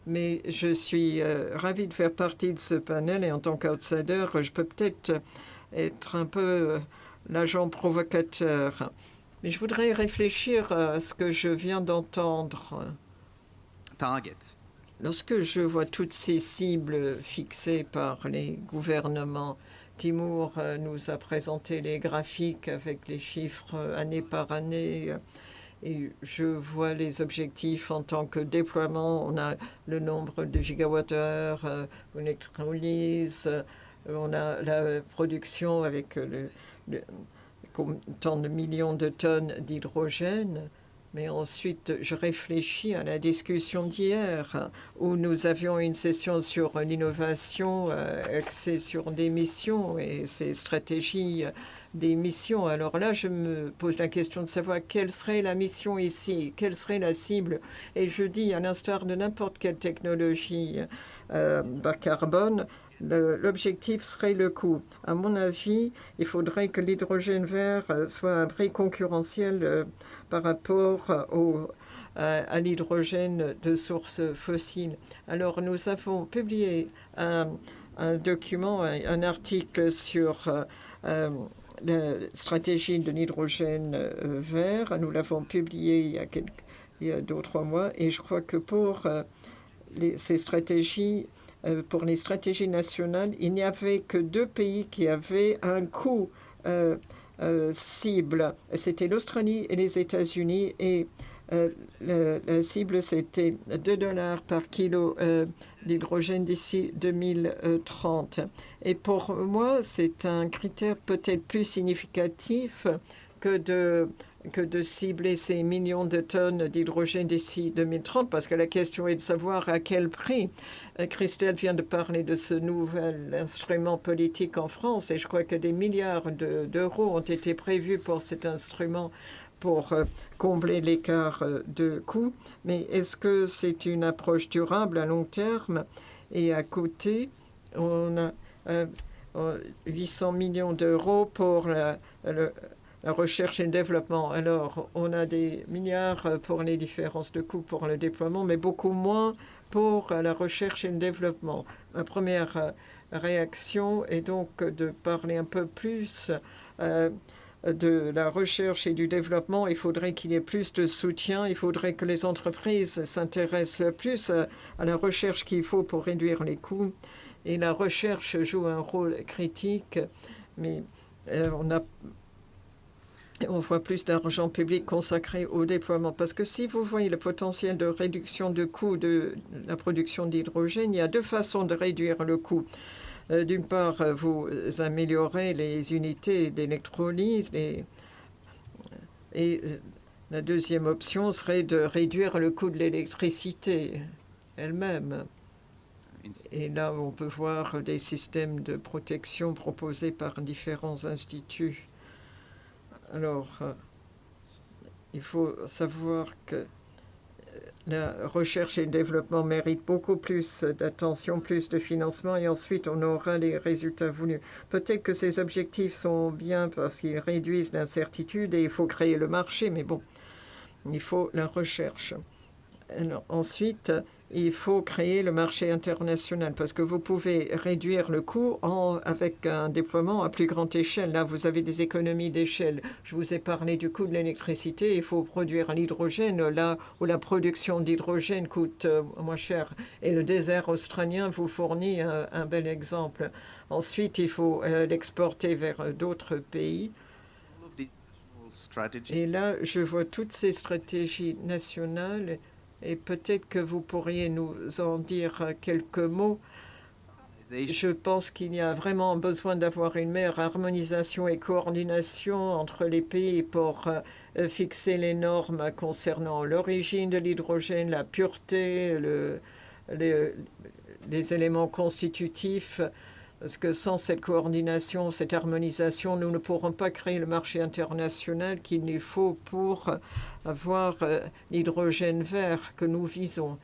Mais je suis ravie de faire partie de ce panel et en tant qu'outsider, je peux peut-être être un peu l'agent provocateur. Mais je voudrais réfléchir à ce que je viens d'entendre. Targets. Lorsque je vois toutes ces cibles fixées par les gouvernements, Timur nous a présenté les graphiques avec les chiffres année par année. Et je vois les objectifs en tant que déploiement. On a le nombre de gigawattheures, l'électrolyse, on a la production avec tant de millions de tonnes d'hydrogène. Mais ensuite, je réfléchis à la discussion d'hier, où nous avions une session sur l'innovation axée sur des missions et ces stratégies des missions. Alors là, je me pose la question de savoir quelle serait la mission ici, quelle serait la cible. Et je dis, à l'instar de n'importe quelle technologie bas carbone, l'objectif serait le coût. À mon avis, il faudrait que l'hydrogène vert soit un prix concurrentiel par rapport à l'hydrogène de source fossile. Alors, nous avons publié un document, un article sur la stratégie de l'hydrogène vert. Nous l'avons publié il y a 2 ou 3 mois. Et je crois que pour ces stratégies, pour les stratégies nationales, il n'y avait que 2 pays qui avaient un coût cible. C'était l'Australie et les États-Unis. Et la cible, c'était $2 par kilo d'hydrogène d'ici 2030. Et pour moi, c'est un critère peut-être plus significatif que de cibler ces millions de tonnes d'hydrogène d'ici 2030, parce que la question est de savoir à quel prix. Christelle vient de parler de ce nouvel instrument politique en France, et je crois que des milliards d'euros ont été prévus pour cet instrument pour combler l'écart de coûts. Mais est-ce que c'est une approche durable à long terme? Et à côté, on a 800 millions d'euros pour la recherche et le développement. Alors, on a des milliards pour les différences de coûts pour le déploiement, mais beaucoup moins pour la recherche et le développement. Ma première réaction est donc de parler un peu plus de la recherche et du développement. Il faudrait qu'il y ait plus de soutien. Il faudrait que les entreprises s'intéressent plus à la recherche qu'il faut pour réduire les coûts. Et la recherche joue un rôle critique, mais on voit plus d'argent public consacré au déploiement. Parce que si vous voyez le potentiel de réduction de coûts de la production d'hydrogène, il y a 2 façons de réduire le coût. D'une part, vous améliorez les unités d'électrolyse et la deuxième option serait de réduire le coût de l'électricité elle-même. Et là, on peut voir des systèmes de protection proposés par différents instituts. Alors, il faut savoir que la recherche et le développement méritent beaucoup plus d'attention, plus de financement, et ensuite on aura les résultats voulus. Peut-être que ces objectifs sont bien parce qu'ils réduisent l'incertitude et il faut créer le marché, mais bon, il faut la recherche. Alors, ensuite, il faut créer le marché international parce que vous pouvez réduire le coût avec un déploiement à plus grande échelle. Là, vous avez des économies d'échelle. Je vous ai parlé du coût de l'électricité. Il faut produire l'hydrogène là où la production d'hydrogène coûte moins cher. Et le désert australien vous fournit un bel exemple. Ensuite, il faut l'exporter vers d'autres pays. Et là, je vois toutes ces stratégies nationales. Et peut-être que vous pourriez nous en dire quelques mots. Je pense qu'il y a vraiment besoin d'avoir une meilleure harmonisation et coordination entre les pays pour fixer les normes concernant l'origine de l'hydrogène, la pureté, les éléments constitutifs. Parce que sans cette coordination, cette harmonisation, nous ne pourrons pas créer le marché international qu'il nous faut pour avoir l'hydrogène vert que nous visons.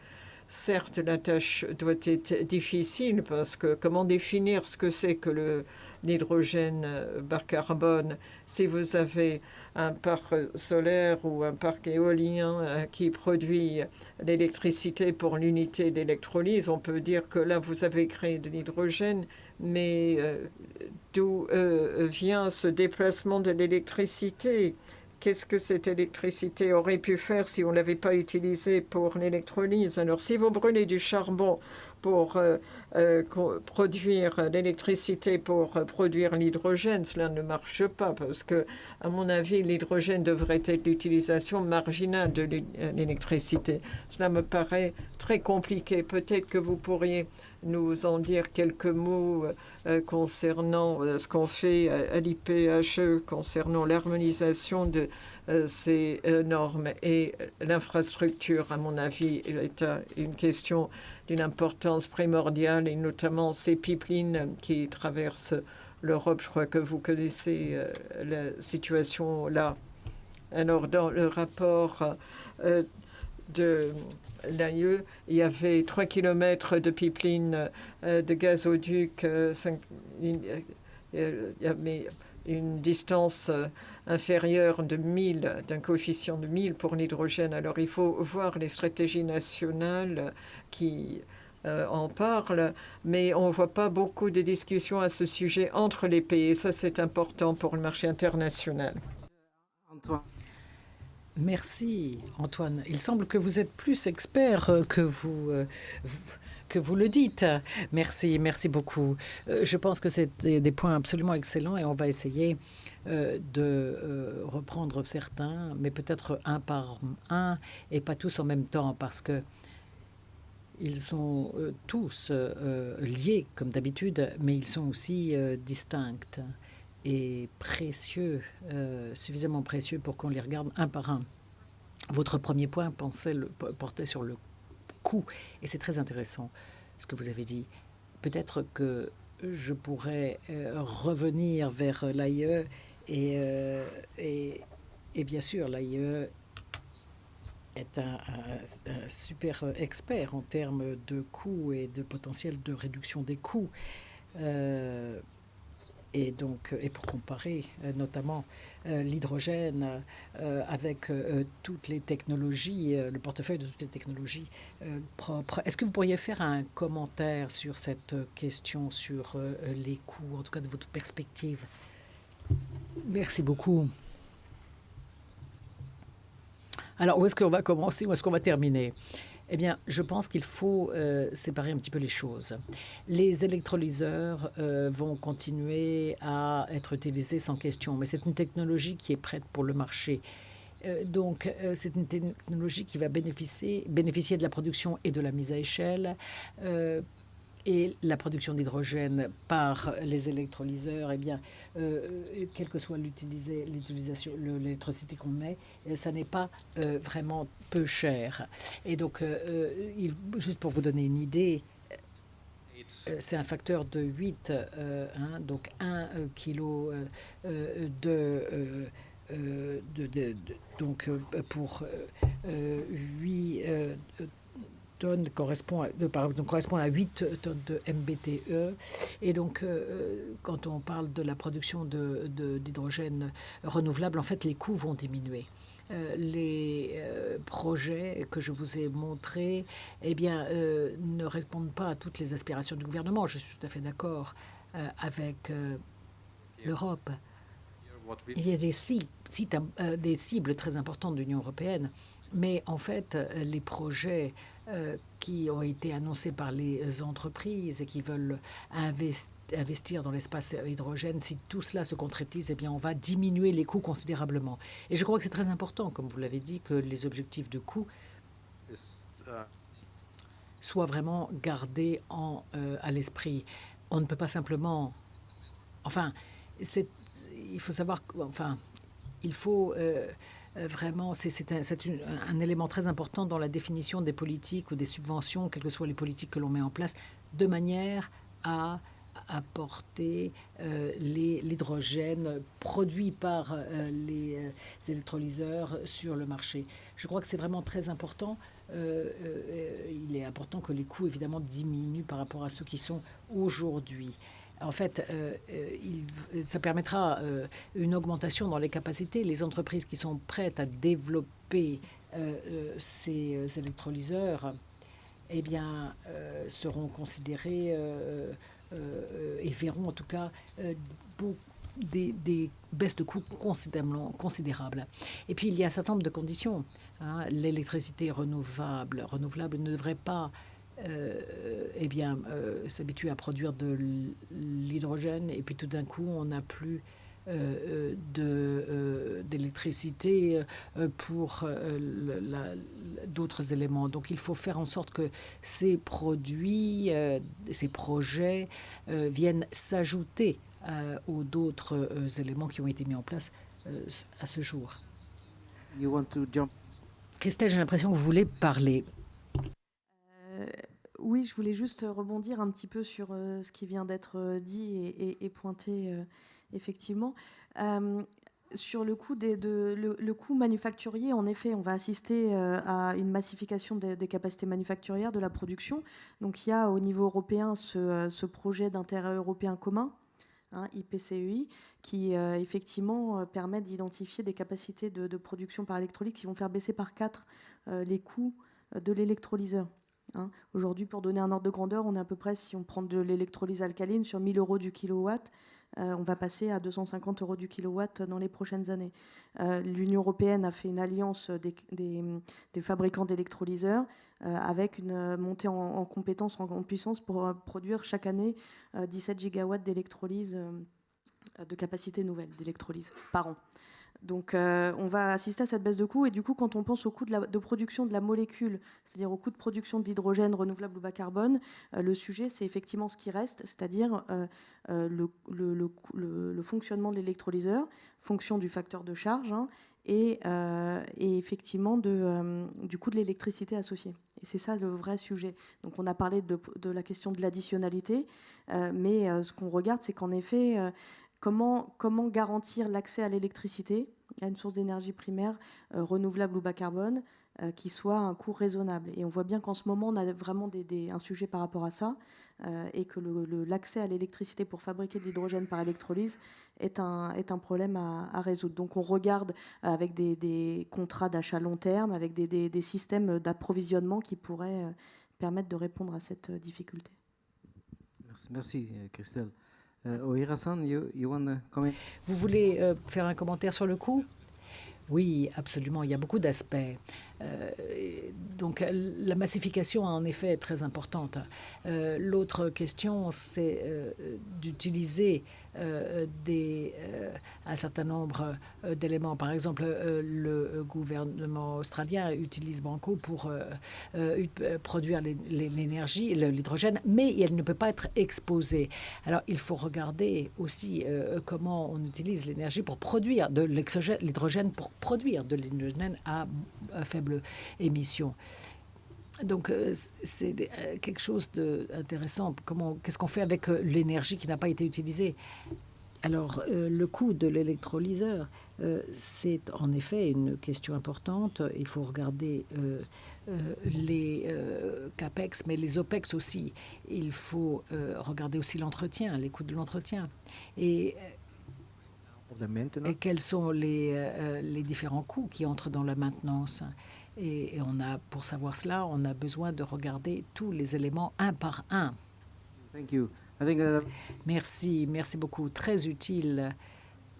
Certes, la tâche doit être difficile parce que comment définir ce que c'est que l'hydrogène bas carbone? Si vous avez un parc solaire ou un parc éolien qui produit l'électricité pour l'unité d'électrolyse, on peut dire que là, vous avez créé de l'hydrogène, mais d'où vient ce déplacement de l'électricité? Qu'est-ce que cette électricité aurait pu faire si on ne l'avait pas utilisée pour l'électrolyse? Alors, si vous brûlez du charbon pour produire l'électricité, pour produire l'hydrogène, cela ne marche pas parce que, à mon avis, l'hydrogène devrait être l'utilisation marginale de l'électricité. Cela me paraît très compliqué. Peut-être que vous pourriez nous en dire quelques mots concernant ce qu'on fait à l'IPHE, concernant l'harmonisation de ces normes et l'infrastructure, à mon avis, est une question d'une importance primordiale, et notamment ces pipelines qui traversent l'Europe. Je crois que vous connaissez la situation là. Alors, dans le rapport de l'AIE, il y avait 3 kilomètres de pipeline de gazoduc, il y avait une distance inférieure de 1000, d'un coefficient de 1000 pour l'hydrogène. Alors il faut voir les stratégies nationales qui en parlent, mais on ne voit pas beaucoup de discussions à ce sujet entre les pays. Et ça, c'est important pour le marché international. Antoine. Merci, Antoine. Il semble que vous êtes plus expert que vous le dites. Merci, merci beaucoup. Je pense que c'est des points absolument excellents et on va essayer de reprendre certains, mais peut-être un par un et pas tous en même temps parce que ils sont tous liés comme d'habitude, mais ils sont aussi distincts et précieux, suffisamment précieux pour qu'on les regarde un par un. Votre premier point portait sur le coût, et c'est très intéressant ce que vous avez dit. Peut-être que je pourrais revenir vers l'AIE, et bien sûr, l'AIE est un super expert en termes de coûts et de potentiel de réduction des coûts. Et pour comparer notamment l'hydrogène avec toutes les technologies, le portefeuille de toutes les technologies propres. Est-ce que vous pourriez faire un commentaire sur cette question, sur les coûts, en tout cas de votre perspective? Merci beaucoup. Alors, où est-ce qu'on va commencer, où est-ce qu'on va terminer? Eh bien, je pense qu'il faut séparer un petit peu les choses. Les électrolyseurs vont continuer à être utilisés sans question, mais c'est une technologie qui est prête pour le marché. Donc, c'est une technologie qui va bénéficier de la production et de la mise à échelle. Et la production d'hydrogène par les électrolyseurs, eh bien, quelle que soit l'utilisation, l'électricité qu'on met, ça n'est pas vraiment peu cher. Et donc, juste pour vous donner une idée, c'est un facteur de 8, donc 1 kilo donc pour 8 tonnes correspond à 8 tonnes de MBTE. Et donc, quand on parle de la production d'hydrogène renouvelable, en fait, les coûts vont diminuer. Les projets que je vous ai montrés, eh bien, ne répondent pas à toutes les aspirations du gouvernement. Je suis tout à fait d'accord avec l'Europe. Il y a des cibles très importantes de l'Union européenne, mais en fait, les projets qui ont été annoncés par les entreprises et qui veulent investir dans l'espace hydrogène, si tout cela se concrétise, eh bien, on va diminuer les coûts considérablement. Et je crois que c'est très important, comme vous l'avez dit, que les objectifs de coût soient vraiment gardés à l'esprit. On ne peut pas simplement... Enfin, il faut savoir... Enfin, il faut... vraiment, c'est un élément très important dans la définition des politiques ou des subventions, quelles que soient les politiques que l'on met en place, de manière à apporter l'hydrogène produit par les électrolyseurs sur le marché. Je crois que c'est vraiment très important. Il est important que les coûts, évidemment, diminuent par rapport à ceux qui sont aujourd'hui. En fait, ça permettra une augmentation dans les capacités. Les entreprises qui sont prêtes à développer ces électrolyseurs, eh bien, seront considérées et verront en tout cas des baisses de coûts considérables. Et puis, il y a un certain nombre de conditions. L'électricité renouvelable ne devrait pas s'habituer à produire de l'hydrogène et puis tout d'un coup, on n'a plus d'électricité pour d'autres éléments. Donc il faut faire en sorte que ces produits, ces projets viennent s'ajouter aux d'autres éléments qui ont été mis en place à ce jour. You want to jump? Christelle, j'ai l'impression que vous voulez parler. Oui, je voulais juste rebondir un petit peu sur ce qui vient d'être dit et pointé effectivement. Sur le coût, le coût manufacturier, en effet, on va assister à une massification des capacités manufacturières de la production. Donc il y a au niveau européen ce projet d'intérêt européen commun, IPCEI, qui effectivement permet d'identifier des capacités de production par électrolyte qui vont faire baisser par 4 les coûts de l'électrolyseur. Aujourd'hui, pour donner un ordre de grandeur, on est à peu près, si on prend de l'électrolyse alcaline, sur 1 000 € du kilowatt, on va passer à 250 € du kilowatt dans les prochaines années. L'Union européenne a fait une alliance des fabricants d'électrolyseurs avec une montée en compétences, en puissance pour produire chaque année 17 gigawatts d'électrolyse, de capacité nouvelle d'électrolyse par an. Donc on va assister à cette baisse de coût et du coup quand on pense au coût de production de la molécule, c'est-à-dire au coût de production de l'hydrogène renouvelable ou bas carbone, le sujet c'est effectivement ce qui reste, c'est-à-dire le fonctionnement de l'électrolyseur, fonction du facteur de charge et effectivement du coût de l'électricité associée. Et c'est ça le vrai sujet. Donc on a parlé de la question de l'additionnalité, mais ce qu'on regarde c'est qu'en effet... Comment garantir l'accès à l'électricité, à une source d'énergie primaire renouvelable ou bas carbone, qui soit à un coût raisonnable. Et on voit bien qu'en ce moment, on a vraiment un sujet par rapport à ça, et que l'accès à l'électricité pour fabriquer de l'hydrogène par électrolyse est un problème à résoudre. Donc on regarde avec des contrats d'achat long terme, avec des systèmes d'approvisionnement qui pourraient permettre de répondre à cette difficulté. Merci Christelle. Ohira-san, you want to comment? Vous voulez faire un commentaire sur le coût? Oui, absolument. Il y a beaucoup d'aspects. Donc, la massification, en effet, est très importante. L'autre question, c'est d'utiliser un certain nombre d'éléments. Par exemple, le gouvernement australien utilise Banco pour produire l'énergie, l'hydrogène, mais elle ne peut pas être exposée. Alors, il faut regarder aussi comment on utilise l'énergie pour produire de l'hydrogène, pour produire de l'hydrogène à faible émission. Donc, c'est quelque chose d'intéressant. Qu'est-ce qu'on fait avec l'énergie qui n'a pas été utilisée? Alors, le coût de l'électrolyseur, c'est en effet une question importante. Il faut regarder les CAPEX, mais les OPEX aussi. Il faut regarder aussi l'entretien, les coûts de l'entretien. Et quels sont les différents coûts qui entrent dans la maintenance. Et pour savoir cela, on a besoin de regarder tous les éléments un par un. Thank you. Merci beaucoup. Très utile.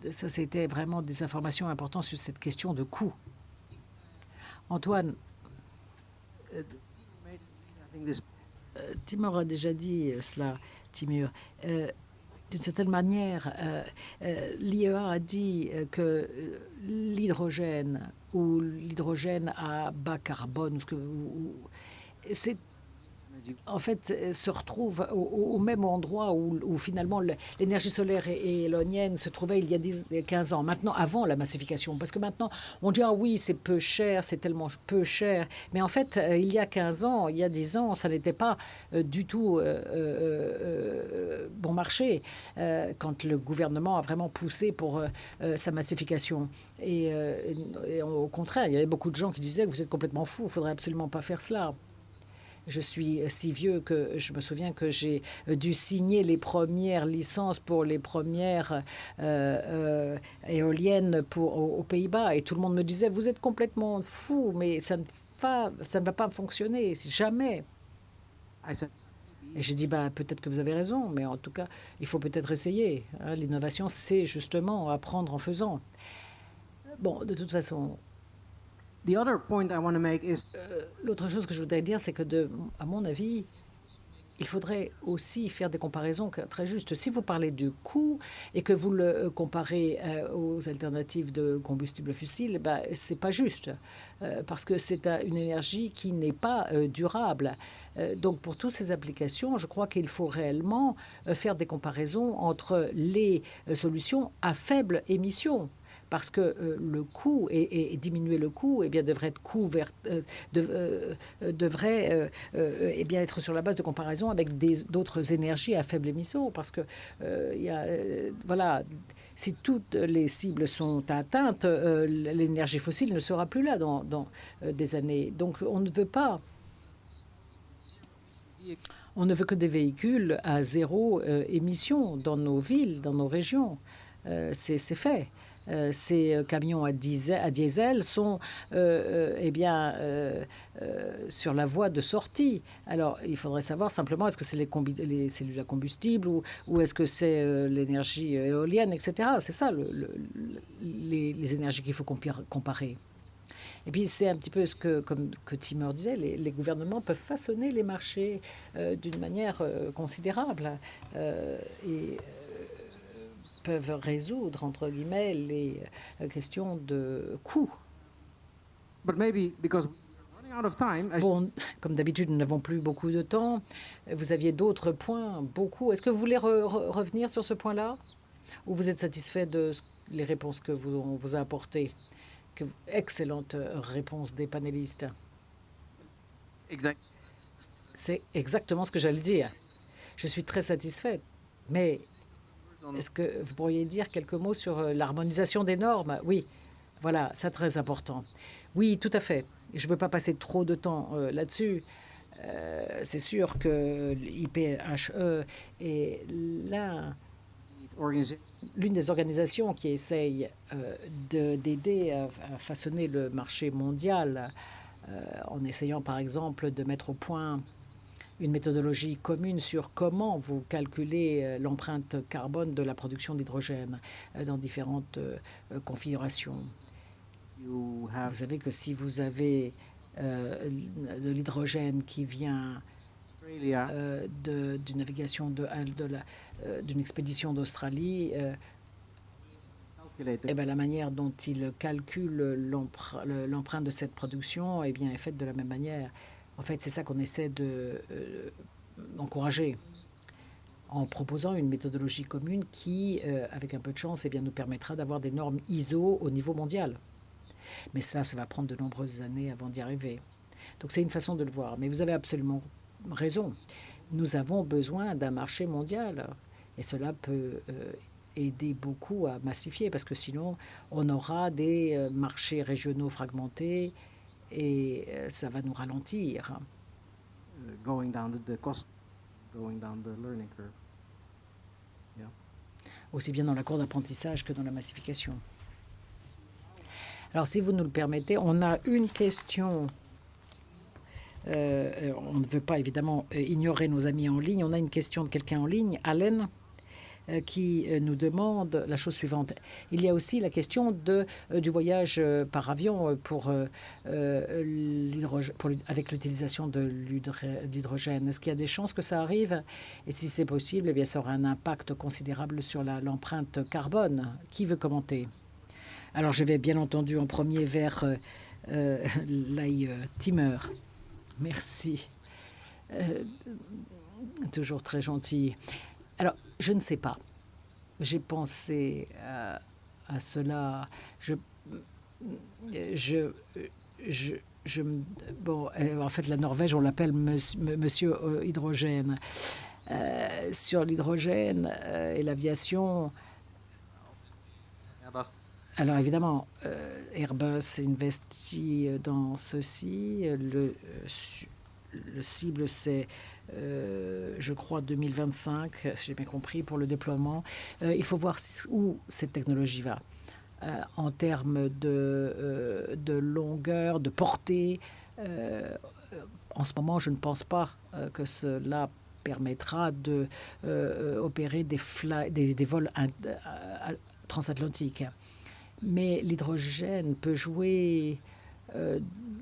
Ça, c'était vraiment des informations importantes sur cette question de coût. Antoine, Timur a déjà dit cela, Timur. D'une certaine manière, l'IEA a dit que l'hydrogène ou l'hydrogène à bas carbone, c'est en fait, se retrouve au même endroit où finalement l'énergie solaire et éolienne se trouvaient il y a 15 ans. Maintenant, avant la massification. Parce que maintenant, on dit, ah oui, c'est peu cher, c'est tellement peu cher. Mais en fait, il y a 15 ans, il y a 10 ans, ça n'était pas du tout bon marché quand le gouvernement a vraiment poussé pour sa massification. Et au contraire, il y avait beaucoup de gens qui disaient que vous êtes complètement fous, il ne faudrait absolument pas faire cela. Je suis si vieux que je me souviens que j'ai dû signer les premières licences pour les premières éoliennes aux Pays-Bas. Et tout le monde me disait, vous êtes complètement fou, mais ça ne va pas fonctionner, jamais. Et j'ai dit, peut-être que vous avez raison, mais en tout cas, il faut peut-être essayer. L'innovation, c'est justement apprendre en faisant. Bon, de toute façon, The other point I want to make is l'autre chose que je voudrais dire, c'est que, à mon avis, il faudrait aussi faire des comparaisons très justes. Si vous parlez du coût et que vous le comparez aux alternatives de combustibles fossiles, c'est pas juste parce que c'est une énergie qui n'est pas durable. Donc, pour toutes ces applications, je crois qu'il faut réellement faire des comparaisons entre les solutions à faible émission. Parce que le coût et diminuer le coût devrait être devrait être sur la base de comparaison avec d'autres énergies à faible émission. Parce que voilà, si toutes les cibles sont atteintes, l'énergie fossile ne sera plus là dans des années. Donc on ne veut pas. On ne veut que des véhicules à zéro émission dans nos villes, dans nos régions. C'est fait. Ces camions à diesel sont sur la voie de sortie. Alors, il faudrait savoir simplement, est-ce que c'est les cellules à combustible ou est-ce que c'est l'énergie éolienne, etc. C'est ça, les énergies qu'il faut comparer. Et puis, c'est un petit peu ce que Timur disait, les gouvernements peuvent façonner les marchés d'une manière considérable. Peuvent résoudre, entre guillemets, les questions de coût. Bon, comme d'habitude, nous n'avons plus beaucoup de temps. Vous aviez d'autres points, beaucoup. Est-ce que vous voulez revenir sur ce point-là? Ou vous êtes satisfait les réponses que on vous a apportées? Excellente réponse des panélistes. Exact. C'est exactement ce que j'allais dire. Je suis très satisfaite, mais est-ce que vous pourriez dire quelques mots sur l'harmonisation des normes? Oui, voilà, c'est très important. Oui, tout à fait. Je ne veux pas passer trop de temps là-dessus. C'est sûr que l'IPHE est l'une des organisations qui essaye d'aider à façonner le marché mondial en essayant, par exemple, de mettre au point une méthodologie commune sur comment vous calculez l'empreinte carbone de la production d'hydrogène dans différentes configurations. Vous savez que si vous avez de l'hydrogène qui vient d'une navigation d'une expédition d'Australie, la manière dont il calcule l'empreinte de cette production est faite de la même manière. En fait, c'est ça qu'on essaie d'encourager en proposant une méthodologie commune qui, avec un peu de chance, nous permettra d'avoir des normes ISO au niveau mondial. Mais ça va prendre de nombreuses années avant d'y arriver. Donc c'est une façon de le voir. Mais vous avez absolument raison. Nous avons besoin d'un marché mondial. Et cela peut aider beaucoup à massifier, parce que sinon, on aura des marchés régionaux fragmentés et ça va nous ralentir. Going down the cost, going down the learning curve. Yeah. Aussi bien dans la courbe d'apprentissage que dans la massification. Alors, si vous nous le permettez, on a une question. On ne veut pas, évidemment, ignorer nos amis en ligne. On a une question de quelqu'un en ligne, Allen, qui nous demande la chose suivante. Il y a aussi la question du voyage par avion avec l'utilisation de l'hydrogène. Est-ce qu'il y a des chances que ça arrive? Et si c'est possible, ça aura un impact considérable sur l'empreinte carbone. Qui veut commenter? Alors, je vais bien entendu en premier vers Timur. Merci. Toujours très gentil. Alors, je ne sais pas. J'ai pensé à cela. Bon, en fait, la Norvège, on l'appelle Monsieur Hydrogène. Sur l'hydrogène et l'aviation. Alors évidemment, Airbus investit dans ceci. le cible, c'est, je crois, 2025, si j'ai bien compris, pour le déploiement. Il faut voir où cette technologie va. En termes de longueur, de portée. En ce moment, je ne pense pas que cela permettra d'opérer des vols transatlantiques. Mais l'hydrogène peut jouer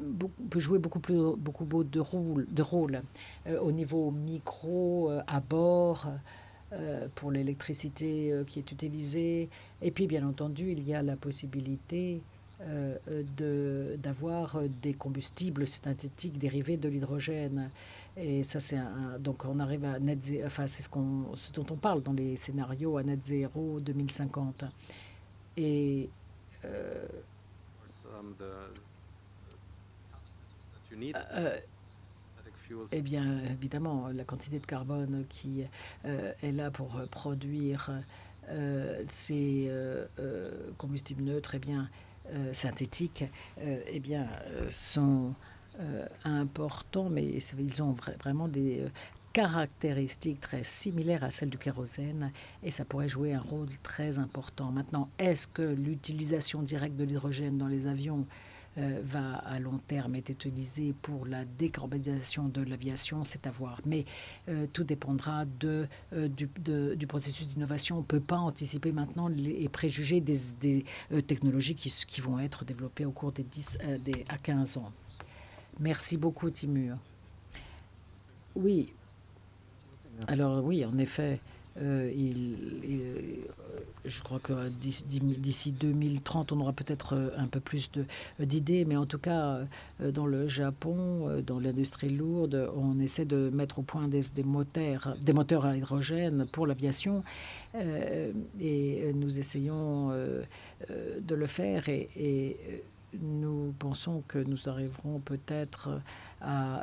beaucoup de rôles au niveau micro, à bord, pour l'électricité qui est utilisée. Et puis, bien entendu, il y a la possibilité d'avoir des combustibles synthétiques dérivés de l'hydrogène. Et ça, donc on arrive à net zéro, enfin, c'est ce dont on parle dans les scénarios à net zéro 2050. Et eh bien, évidemment, la quantité de carbone qui est là pour produire ces combustibles neutres, eh bien, synthétiques, eh bien, sont importants, mais ils ont vraiment des caractéristiques très similaires à celles du kérosène et ça pourrait jouer un rôle très important. Maintenant, est-ce que l'utilisation directe de l'hydrogène dans les avions va à long terme être utilisée pour la décarbonisation de l'aviation, c'est à voir. Mais tout dépendra du processus d'innovation. On ne peut pas anticiper maintenant les préjugés des technologies qui vont être développées au cours des 10 à 15 ans. Merci beaucoup, Timur. Oui. Alors oui, en effet, je crois que d'ici 2030, on aura peut-être un peu plus d'idées, mais en tout cas, dans le Japon, dans l'industrie lourde, on essaie de mettre au point des moteurs à hydrogène pour l'aviation, et nous essayons de le faire, et nous pensons que nous arriverons peut-être à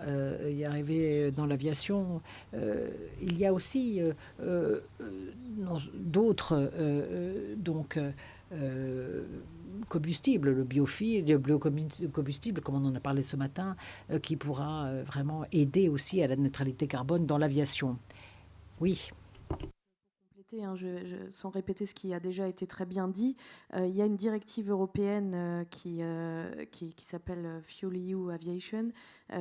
y arriver dans l'aviation. Il y a aussi d'autres combustibles, le biocombustible, comme on en a parlé ce matin, qui pourra vraiment aider aussi à la neutralité carbone dans l'aviation. Oui. Sans répéter ce qui a déjà été très bien dit, il y a une directive européenne qui s'appelle FuelEU Aviation,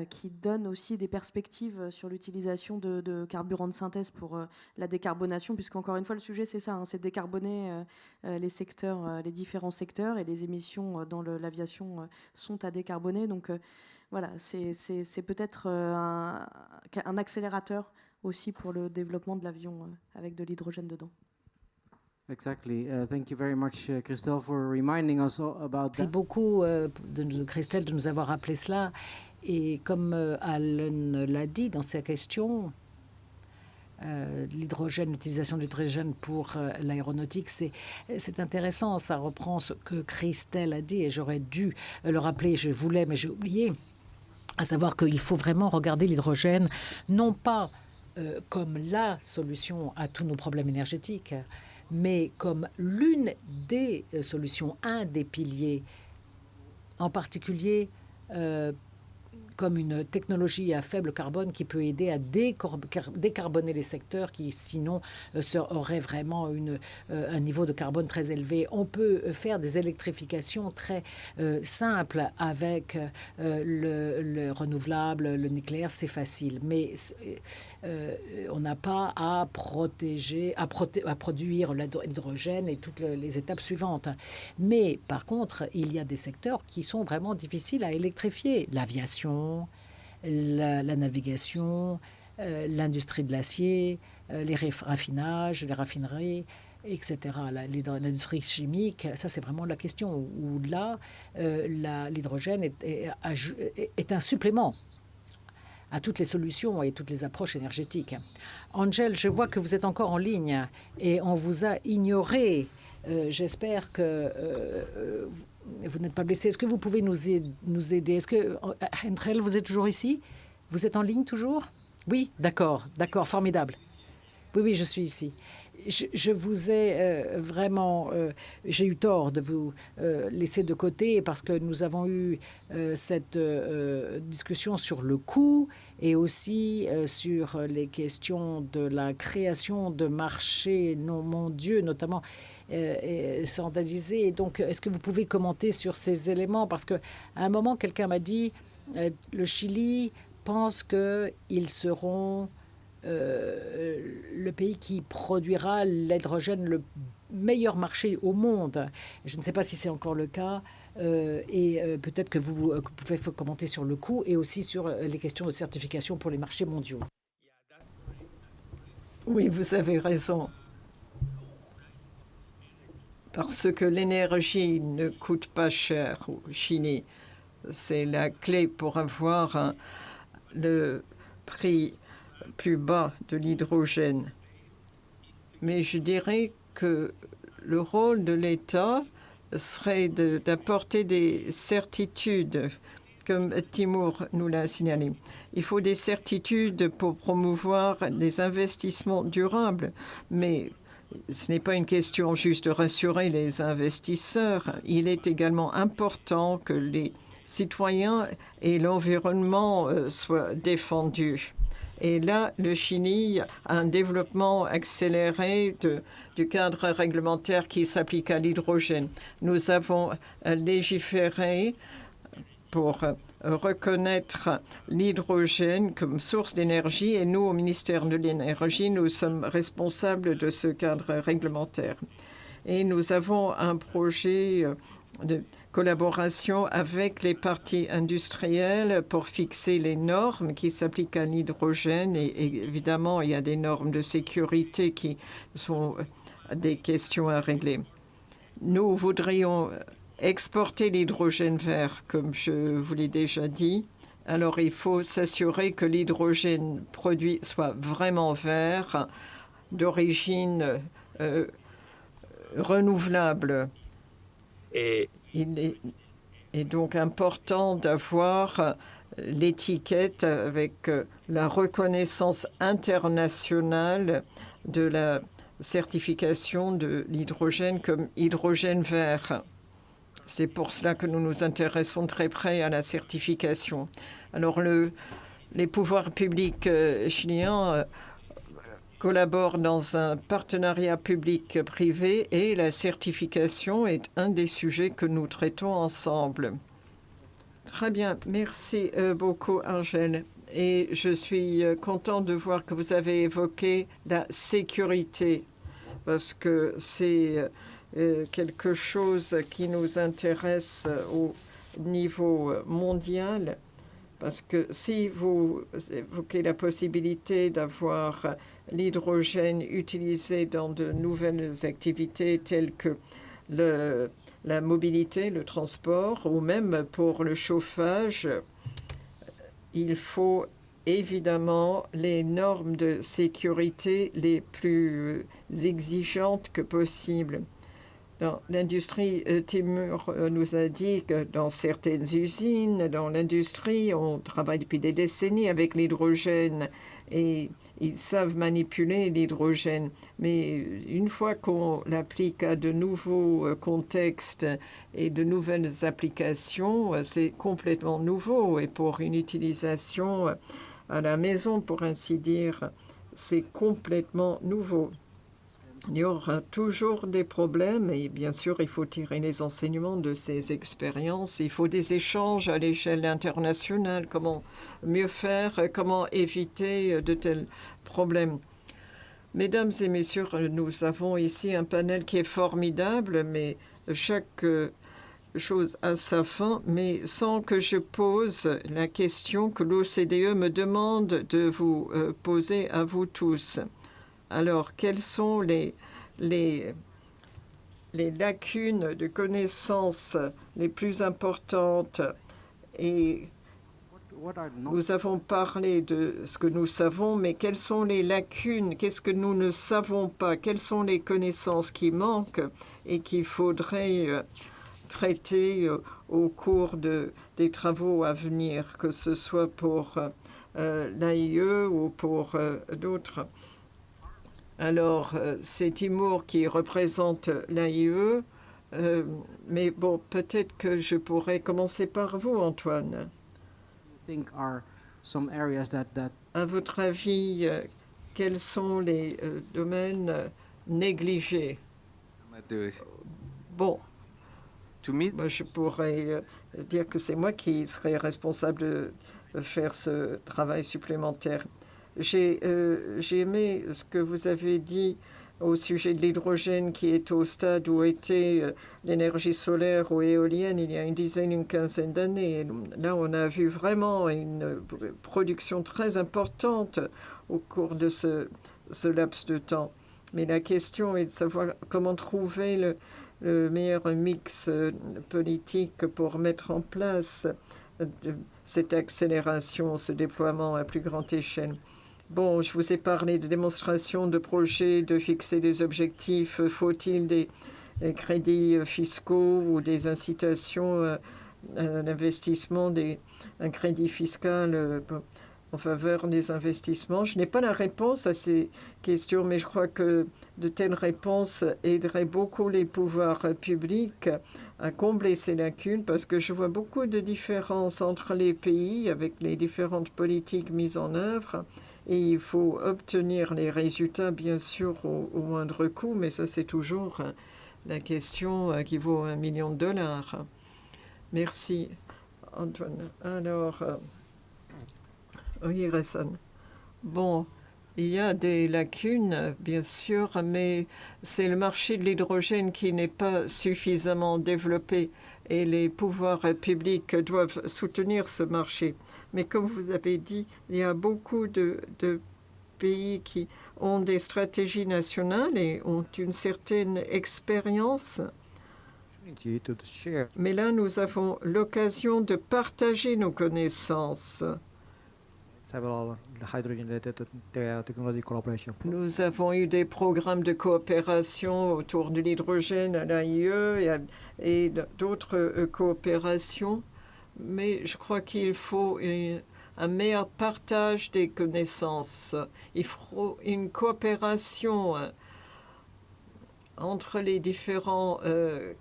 qui donne aussi des perspectives sur l'utilisation de carburants de synthèse pour la décarbonation, puisqu'encore une fois, le sujet, c'est ça, c'est décarboner les différents secteurs, et les émissions dans l'aviation sont à décarboner. Donc voilà, c'est peut-être un accélérateur aussi pour le développement de l'avion avec de l'hydrogène dedans. Exactly. Thank you very much, Christelle, for reminding us about that. Merci beaucoup, Christelle, de nous avoir rappelé cela. Et comme Alan l'a dit dans sa question, l'utilisation de l'hydrogène pour l'aéronautique, c'est intéressant. Ça reprend ce que Christelle a dit, et j'aurais dû le rappeler, je voulais, mais j'ai oublié, à savoir qu'il faut vraiment regarder l'hydrogène, non pas comme la solution à tous nos problèmes énergétiques, mais comme l'une des solutions, un des piliers, en particulier comme une technologie à faible carbone qui peut aider à décarboner les secteurs qui, sinon, auraient vraiment un niveau de carbone très élevé. On peut faire des électrifications très simples avec le renouvelable, le nucléaire, c'est facile. Mais on n'a pas à produire l'hydrogène et toutes les étapes suivantes. Mais, par contre, il y a des secteurs qui sont vraiment difficiles à électrifier. L'aviation, la navigation, l'industrie de l'acier, les raffinages, les raffineries, etc. L'industrie chimique, ça c'est vraiment la question où là, l'hydrogène est un supplément à toutes les solutions et toutes les approches énergétiques. Angel, je vois que vous êtes encore en ligne et on vous a ignoré. J'espère que vous n'êtes pas blessé. Est-ce que vous pouvez nous aider? Est-ce que, Hendrel, vous êtes toujours ici? Vous êtes en ligne toujours? Oui, d'accord, formidable. Oui, je suis ici. je vous ai vraiment... j'ai eu tort de vous laisser de côté parce que nous avons eu cette discussion sur le coût et aussi sur les questions de la création de marchés mondiaux, notamment standardisés. Donc, est-ce que vous pouvez commenter sur ces éléments? Parce qu'à un moment, quelqu'un m'a dit le Chili pense qu'ils seront... le pays qui produira l'hydrogène le meilleur marché au monde. Je ne sais pas si c'est encore le cas. Peut-être que vous pouvez commenter sur le coût et aussi sur les questions de certification pour les marchés mondiaux. Oui, vous avez raison. Parce que l'énergie ne coûte pas cher au Chili. C'est la clé pour avoir le prix plus bas de l'hydrogène. Mais je dirais que le rôle de l'État serait d'apporter des certitudes, comme Timur nous l'a signalé. Il faut des certitudes pour promouvoir les investissements durables, mais ce n'est pas une question juste de rassurer les investisseurs. Il est également important que les citoyens et l'environnement soient défendus. Et là, le Chili a un développement accéléré du cadre réglementaire qui s'applique à l'hydrogène. Nous avons légiféré pour reconnaître l'hydrogène comme source d'énergie et nous, au ministère de l'Énergie, nous sommes responsables de ce cadre réglementaire. Et nous avons un projet de collaboration avec les parties industrielles pour fixer les normes qui s'appliquent à l'hydrogène. Et évidemment, il y a des normes de sécurité qui sont des questions à régler. Nous voudrions exporter l'hydrogène vert, comme je vous l'ai déjà dit. Alors, il faut s'assurer que l'hydrogène produit soit vraiment vert, d'origine renouvelable. Et il est donc important d'avoir l'étiquette avec la reconnaissance internationale de la certification de l'hydrogène comme hydrogène vert. C'est pour cela que nous nous intéressons très près à la certification. Alors, les pouvoirs publics chiliens collaborent dans un partenariat public-privé et la certification est un des sujets que nous traitons ensemble. Très bien, merci beaucoup Angèle. Et je suis content de voir que vous avez évoqué la sécurité parce que c'est quelque chose qui nous intéresse au niveau mondial. Parce que si vous évoquez la possibilité d'avoir l'hydrogène utilisé dans de nouvelles activités telles que la mobilité, le transport ou même pour le chauffage, il faut évidemment les normes de sécurité les plus exigeantes que possible. Dans l'industrie, Timur nous a dit que dans certaines usines, dans l'industrie, on travaille depuis des décennies avec l'hydrogène et ils savent manipuler l'hydrogène. Mais une fois qu'on l'applique à de nouveaux contextes et de nouvelles applications, c'est complètement nouveau. Et pour une utilisation à la maison, pour ainsi dire, c'est complètement nouveau. Il y aura toujours des problèmes et bien sûr, il faut tirer les enseignements de ces expériences. Il faut des échanges à l'échelle internationale. Comment mieux faire, comment éviter de tels problèmes. Mesdames et messieurs, nous avons ici un panel qui est formidable, mais chaque chose a sa fin, mais sans que je pose la question que l'OCDE me demande de vous poser à vous tous. Alors, quelles sont les lacunes de connaissances les plus importantes? Et nous avons parlé de ce que nous savons, mais quelles sont les lacunes? Qu'est-ce que nous ne savons pas? Quelles sont les connaissances qui manquent et qu'il faudrait traiter au cours des travaux à venir, que ce soit pour l'AIE ou pour d'autres? Alors, c'est Timur qui représente l'AIE, mais bon, peut-être que je pourrais commencer par vous, Antoine. Think are some areas that À votre avis, quels sont les domaines négligés? Bon, To me, moi, je pourrais dire que c'est moi qui serais responsable de faire ce travail supplémentaire. J'ai aimé ce que vous avez dit au sujet de l'hydrogène qui est au stade où était l'énergie solaire ou éolienne il y a une quinzaine d'années. Là, on a vu vraiment une production très importante au cours de ce laps de temps. Mais la question est de savoir comment trouver le meilleur mix politique pour mettre en place cette accélération, ce déploiement à plus grande échelle. Bon, je vous ai parlé de démonstration de projets, de fixer des objectifs. Faut-il des crédits fiscaux ou des incitations à l'investissement, un crédit fiscal en faveur des investissements? Je n'ai pas la réponse à ces questions, mais je crois que de telles réponses aideraient beaucoup les pouvoirs publics à combler ces lacunes, parce que je vois beaucoup de différences entre les pays avec les différentes politiques mises en œuvre. Et il faut obtenir les résultats, bien sûr, au moindre coût, mais ça, c'est toujours la question qui vaut $1 million. Merci, Antoine. Alors, oui, Ressan. Bon, il y a des lacunes, bien sûr, mais c'est le marché de l'hydrogène qui n'est pas suffisamment développé et les pouvoirs publics doivent soutenir ce marché. Mais comme vous avez dit, il y a beaucoup de pays qui ont des stratégies nationales et ont une certaine expérience. Mais là, nous avons l'occasion de partager nos connaissances. Nous avons eu des programmes de coopération autour de l'hydrogène à l'AIE et d'autres coopérations. Mais je crois qu'il faut un meilleur partage des connaissances. Il faut une coopération entre les différents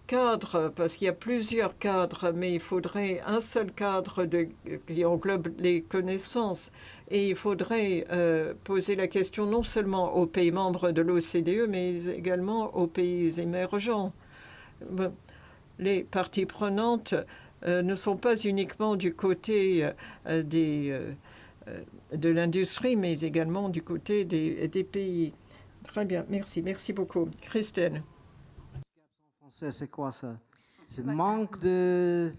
cadres, parce qu'il y a plusieurs cadres, mais il faudrait un seul cadre qui englobe les connaissances. Et il faudrait poser la question non seulement aux pays membres de l'OCDE, mais également aux pays émergents. Les parties prenantes ne sont pas uniquement du côté de l'industrie, mais également du côté des pays. Très bien, merci. Merci beaucoup. Christelle. En français, c'est quoi ça? C'est manque de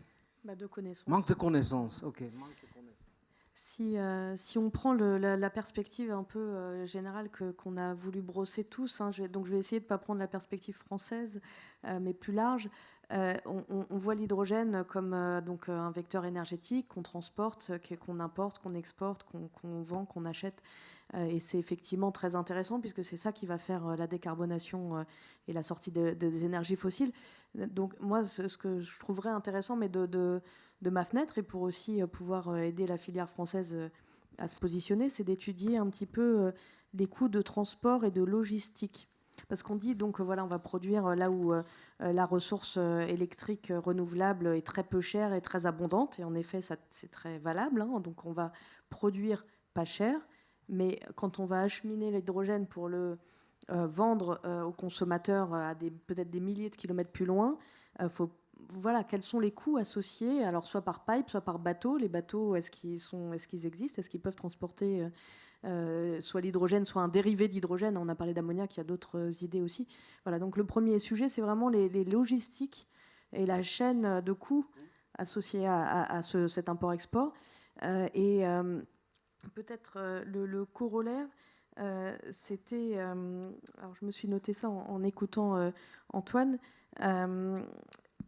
connaissances. Manque de connaissances, ok. Manque de connaissances. Si on prend la perspective un peu générale qu'on a voulu brosser tous, hein, je vais essayer de ne pas prendre la perspective française, mais plus large. On voit l'hydrogène comme donc un vecteur énergétique qu'on transporte, qu'on importe, qu'on exporte, qu'on vend, qu'on achète. Et c'est effectivement très intéressant puisque c'est ça qui va faire la décarbonation et la sortie des énergies fossiles. Donc moi, ce que je trouverais intéressant, mais de ma fenêtre, et pour aussi pouvoir aider la filière française à se positionner, c'est d'étudier un petit peu les coûts de transport et de logistique. Parce qu'on dit, donc voilà, on va produire là où la ressource électrique renouvelable est très peu chère et très abondante. Et en effet, ça, c'est très valable. Hein, donc on va produire pas cher. Mais quand on va acheminer l'hydrogène pour le vendre aux consommateurs à peut-être des milliers de kilomètres plus loin, voilà, quels sont les coûts associés, alors soit par pipe, soit par bateau. Les bateaux, est-ce qu'ils existent? Est-ce qu'ils peuvent transporter soit l'hydrogène, soit un dérivé d'hydrogène? On a parlé d'ammoniac, il y a d'autres idées aussi. Voilà, donc le premier sujet, c'est vraiment les logistiques et la chaîne de coûts associée à cet import-export. Et peut-être le corollaire, c'était... alors je me suis noté ça en écoutant Antoine.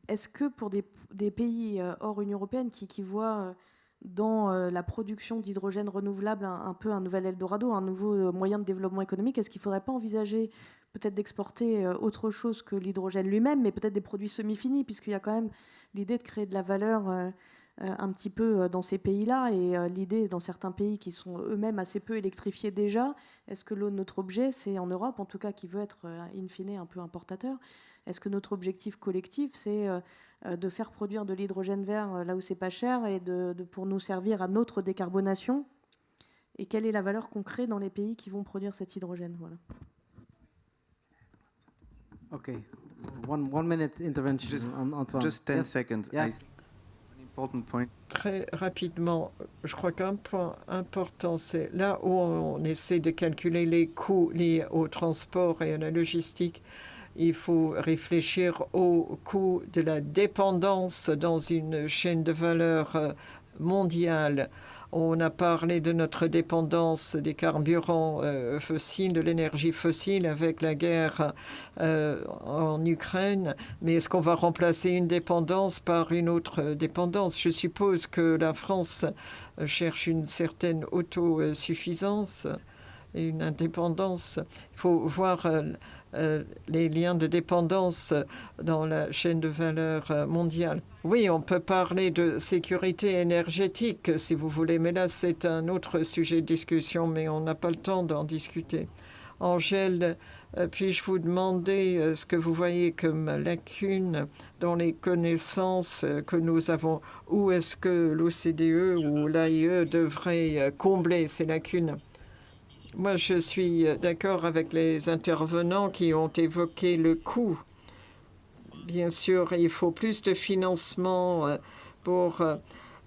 Est-ce que pour des pays hors Union européenne qui voient dans la production d'hydrogène renouvelable un peu un nouvel Eldorado, un nouveau moyen de développement économique, est-ce qu'il ne faudrait pas envisager peut-être d'exporter autre chose que l'hydrogène lui-même, mais peut-être des produits semi-finis, puisqu'il y a quand même l'idée de créer de la valeur un petit peu dans ces pays-là. Et l'idée, dans certains pays qui sont eux-mêmes assez peu électrifiés déjà, est-ce que notre objet, c'est en Europe, en tout cas, qui veut être in fine un peu importateur, est-ce que notre objectif collectif, c'est de faire produire de l'hydrogène vert là où c'est pas cher et pour nous servir à notre décarbonation? Et quelle est la valeur qu'on crée dans les pays qui vont produire cet hydrogène? Voilà. Okay, one minute intervention, Antoine. Just 10 Yes? seconds. Yeah. An important point. Très rapidement, je crois qu'un point important, c'est là où on essaie de calculer les coûts liés au transport et à la logistique. Il faut réfléchir au coût de la dépendance dans une chaîne de valeur mondiale. On a parlé de notre dépendance des carburants fossiles, de l'énergie fossile avec la guerre en Ukraine. Mais est-ce qu'on va remplacer une dépendance par une autre dépendance? Je suppose que la France cherche une certaine autosuffisance et une indépendance. Il faut voir les liens de dépendance dans la chaîne de valeur mondiale. Oui, on peut parler de sécurité énergétique, si vous voulez, mais là, c'est un autre sujet de discussion, mais on n'a pas le temps d'en discuter. Angèle, puis-je vous demander ce que vous voyez comme lacune dans les connaissances que nous avons? Où est-ce que l'OCDE ou l'AIE devrait combler ces lacunes? Moi, je suis d'accord avec les intervenants qui ont évoqué le coût. Bien sûr, il faut plus de financement pour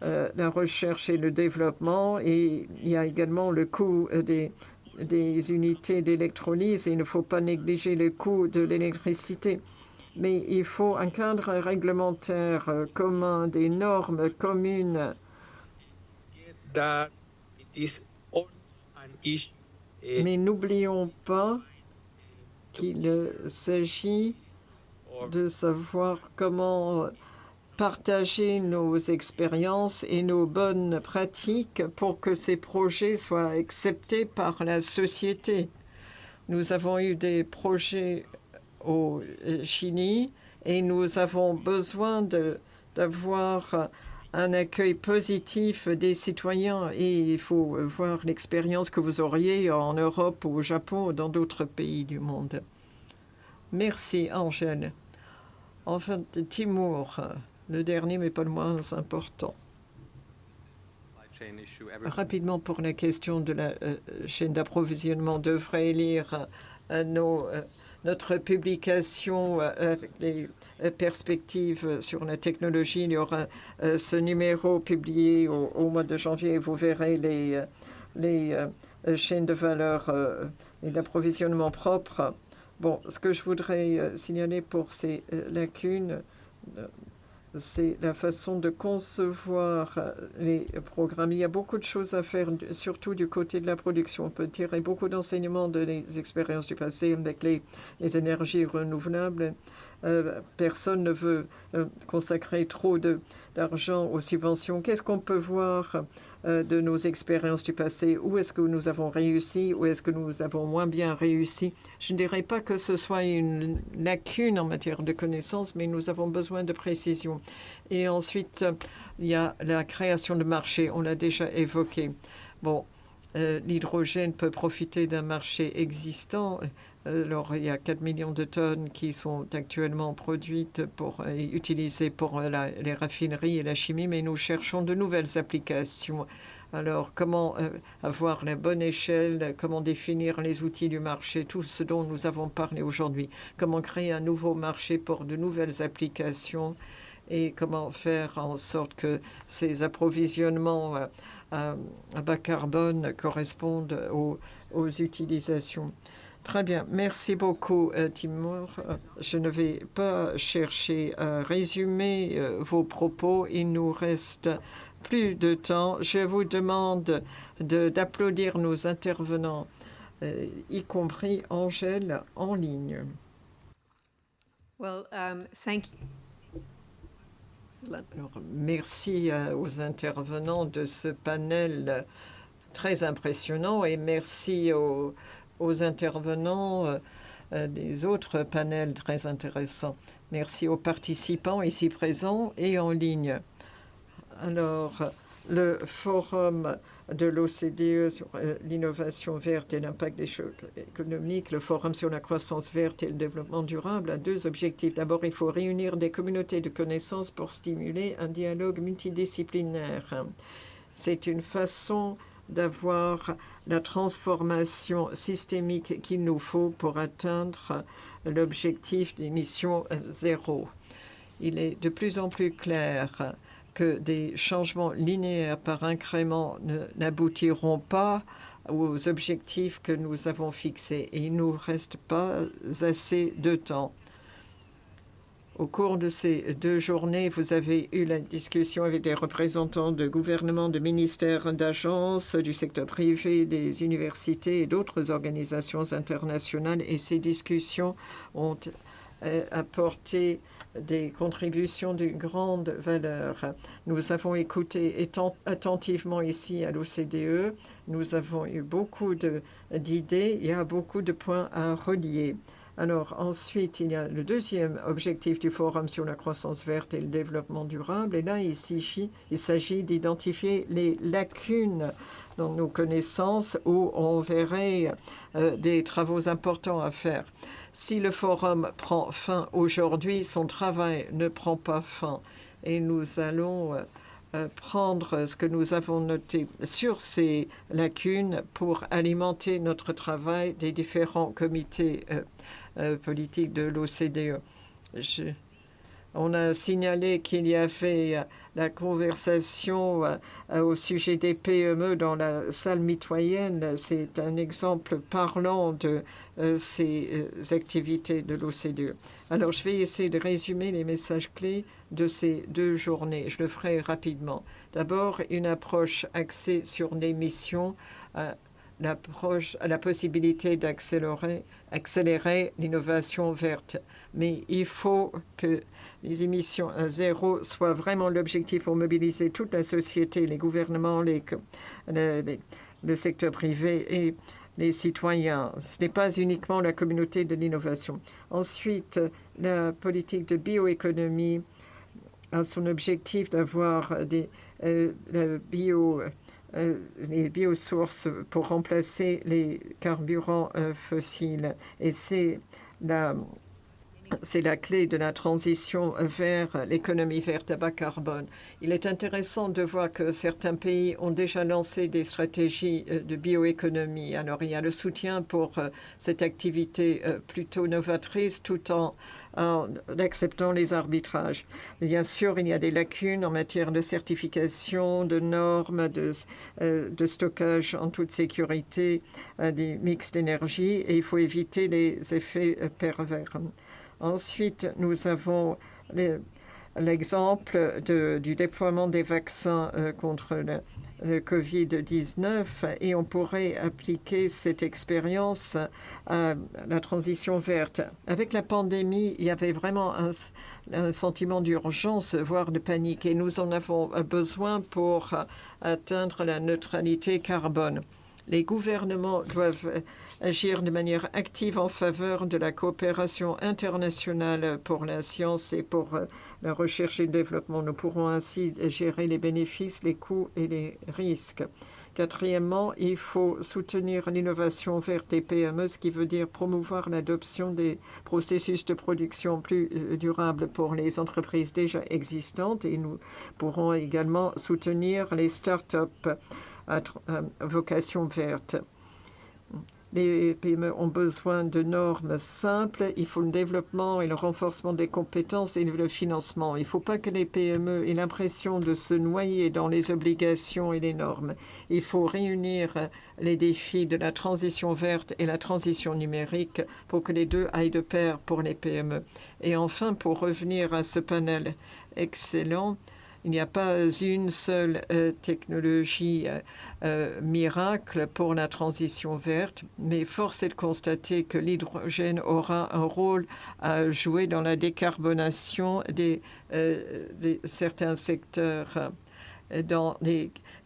la recherche et le développement. Et il y a également le coût des unités d'électrolyse. Il ne faut pas négliger le coût de l'électricité. Mais il faut un cadre réglementaire commun, des normes communes. Mais n'oublions pas qu'il s'agit de savoir comment partager nos expériences et nos bonnes pratiques pour que ces projets soient acceptés par la société. Nous avons eu des projets au Chili et nous avons besoin d'avoir un accueil positif des citoyens et il faut voir l'expérience que vous auriez en Europe ou au Japon ou dans d'autres pays du monde. Merci, Angèle. Enfin, Timur, le dernier mais pas le moins important. Rapidement pour la question de la chaîne d'approvisionnement, devrait lire notre publication avec les perspectives sur la technologie. Il y aura ce numéro publié au mois de janvier. Vous verrez les chaînes de valeur et d'approvisionnement propres. Bon, ce que je voudrais signaler pour ces lacunes, c'est la façon de concevoir les programmes. Il y a beaucoup de choses à faire, surtout du côté de la production. On peut tirer beaucoup d'enseignements des expériences du passé avec les énergies renouvelables. Personne ne veut consacrer trop d'argent aux subventions. Qu'est-ce qu'on peut voir de nos expériences du passé? Où est-ce que nous avons réussi? Où est-ce que nous avons moins bien réussi? Je ne dirais pas que ce soit une lacune en matière de connaissances, mais nous avons besoin de précision. Et ensuite, il y a la création de marché. On l'a déjà évoqué. Bon, l'hydrogène peut profiter d'un marché existant. Alors, il y a 4 millions de tonnes qui sont actuellement produites et utilisées pour les raffineries et la chimie, mais nous cherchons de nouvelles applications. Alors, comment avoir la bonne échelle, comment définir les outils du marché, tout ce dont nous avons parlé aujourd'hui, comment créer un nouveau marché pour de nouvelles applications et comment faire en sorte que ces approvisionnements à bas carbone correspondent aux utilisations. Très bien. Merci beaucoup, Timur. Je ne vais pas chercher à résumer vos propos. Il nous reste plus de temps. Je vous demande d'applaudir nos intervenants, y compris Angèle en ligne. Well, thank you. Alors, merci aux intervenants de ce panel très impressionnant et merci aux intervenants des autres panels très intéressants. Merci aux participants ici présents et en ligne. Alors, le forum de l'OCDE sur l'innovation verte et l'impact des chocs économiques, le forum sur la croissance verte et le développement durable a deux objectifs. D'abord, il faut réunir des communautés de connaissances pour stimuler un dialogue multidisciplinaire. C'est une façon d'avoir la transformation systémique qu'il nous faut pour atteindre l'objectif d'émission zéro. Il est de plus en plus clair que des changements linéaires par incrément n'aboutiront pas aux objectifs que nous avons fixés. Et il ne nous reste pas assez de temps. Au cours de ces 2 journées, vous avez eu la discussion avec des représentants de gouvernements, de ministères, d'agences, du secteur privé, des universités et d'autres organisations internationales. Et ces discussions ont apporté des contributions de grande valeur. Nous avons écouté attentivement ici à l'OCDE. Nous avons eu beaucoup d'idées. Il y a beaucoup de points à relier. Alors ensuite, il y a le deuxième objectif du Forum sur la croissance verte et le développement durable. Et là, il s'agit d'identifier les lacunes dans nos connaissances où on verrait des travaux importants à faire. Si le forum prend fin aujourd'hui, son travail ne prend pas fin. Et nous allons prendre ce que nous avons noté sur ces lacunes pour alimenter notre travail des différents comités politiques de l'OCDE. On a signalé qu'il y avait la conversation au sujet des PME dans la salle mitoyenne. C'est un exemple parlant de ces activités de l'OCDE. Alors, je vais essayer de résumer les messages clés de ces 2 journées. Je le ferai rapidement. D'abord, une approche axée sur des missions, la possibilité d'accélérer l'innovation verte. Mais il faut que les émissions à zéro soient vraiment l'objectif pour mobiliser toute la société, les gouvernements, le secteur privé et les citoyens. Ce n'est pas uniquement la communauté de l'innovation. Ensuite, la politique de bioéconomie a son objectif d'avoir les biosources pour remplacer les carburants fossiles. Et c'est la clé de la transition vers l'économie verte à bas carbone. Il est intéressant de voir que certains pays ont déjà lancé des stratégies de bioéconomie. Alors, il y a le soutien pour cette activité plutôt novatrice tout en acceptant les arbitrages. Bien sûr, il y a des lacunes en matière de certification, de normes, de stockage en toute sécurité, des mix d'énergie, et il faut éviter les effets pervers. Ensuite, nous avons l'exemple du déploiement des vaccins contre le Covid-19 et on pourrait appliquer cette expérience à la transition verte. Avec la pandémie, il y avait vraiment un sentiment d'urgence, voire de panique, et nous en avons besoin pour atteindre la neutralité carbone. Les gouvernements doivent agir de manière active en faveur de la coopération internationale pour la science et pour la recherche et le développement. Nous pourrons ainsi gérer les bénéfices, les coûts et les risques. Quatrièmement, il faut soutenir l'innovation verte des PME, ce qui veut dire promouvoir l'adoption des processus de production plus durables pour les entreprises déjà existantes. Et nous pourrons également soutenir les start-up à vocation verte. Les PME ont besoin de normes simples. Il faut le développement et le renforcement des compétences et le financement. Il ne faut pas que les PME aient l'impression de se noyer dans les obligations et les normes. Il faut réunir les défis de la transition verte et la transition numérique pour que les deux aillent de pair pour les PME. Et enfin, pour revenir à ce panel excellent, il n'y a pas une seule technologie miracle pour la transition verte, mais force est de constater que l'hydrogène aura un rôle à jouer dans la décarbonation de certains secteurs. Dans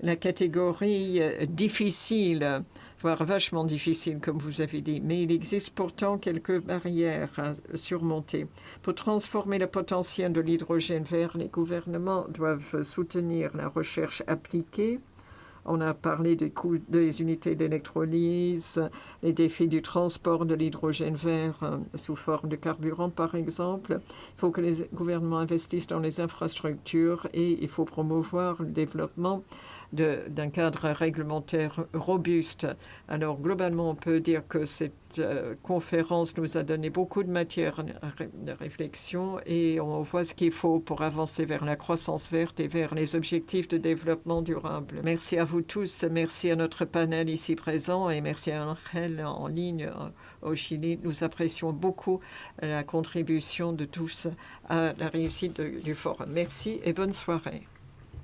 la catégorie difficile, voire vachement difficile, comme vous avez dit. Mais il existe pourtant quelques barrières à surmonter. Pour transformer le potentiel de l'hydrogène vert, les gouvernements doivent soutenir la recherche appliquée. On a parlé des coûts des unités d'électrolyse, les défis du transport de l'hydrogène vert sous forme de carburant, par exemple. Il faut que les gouvernements investissent dans les infrastructures et il faut promouvoir le développement d'un cadre réglementaire robuste. Alors, globalement, on peut dire que cette conférence nous a donné beaucoup de matière de réflexion et on voit ce qu'il faut pour avancer vers la croissance verte et vers les objectifs de développement durable. Merci à vous tous, merci à notre panel ici présent et merci à Angel en ligne au Chili. Nous apprécions beaucoup la contribution de tous à la réussite du forum. Merci et bonne soirée.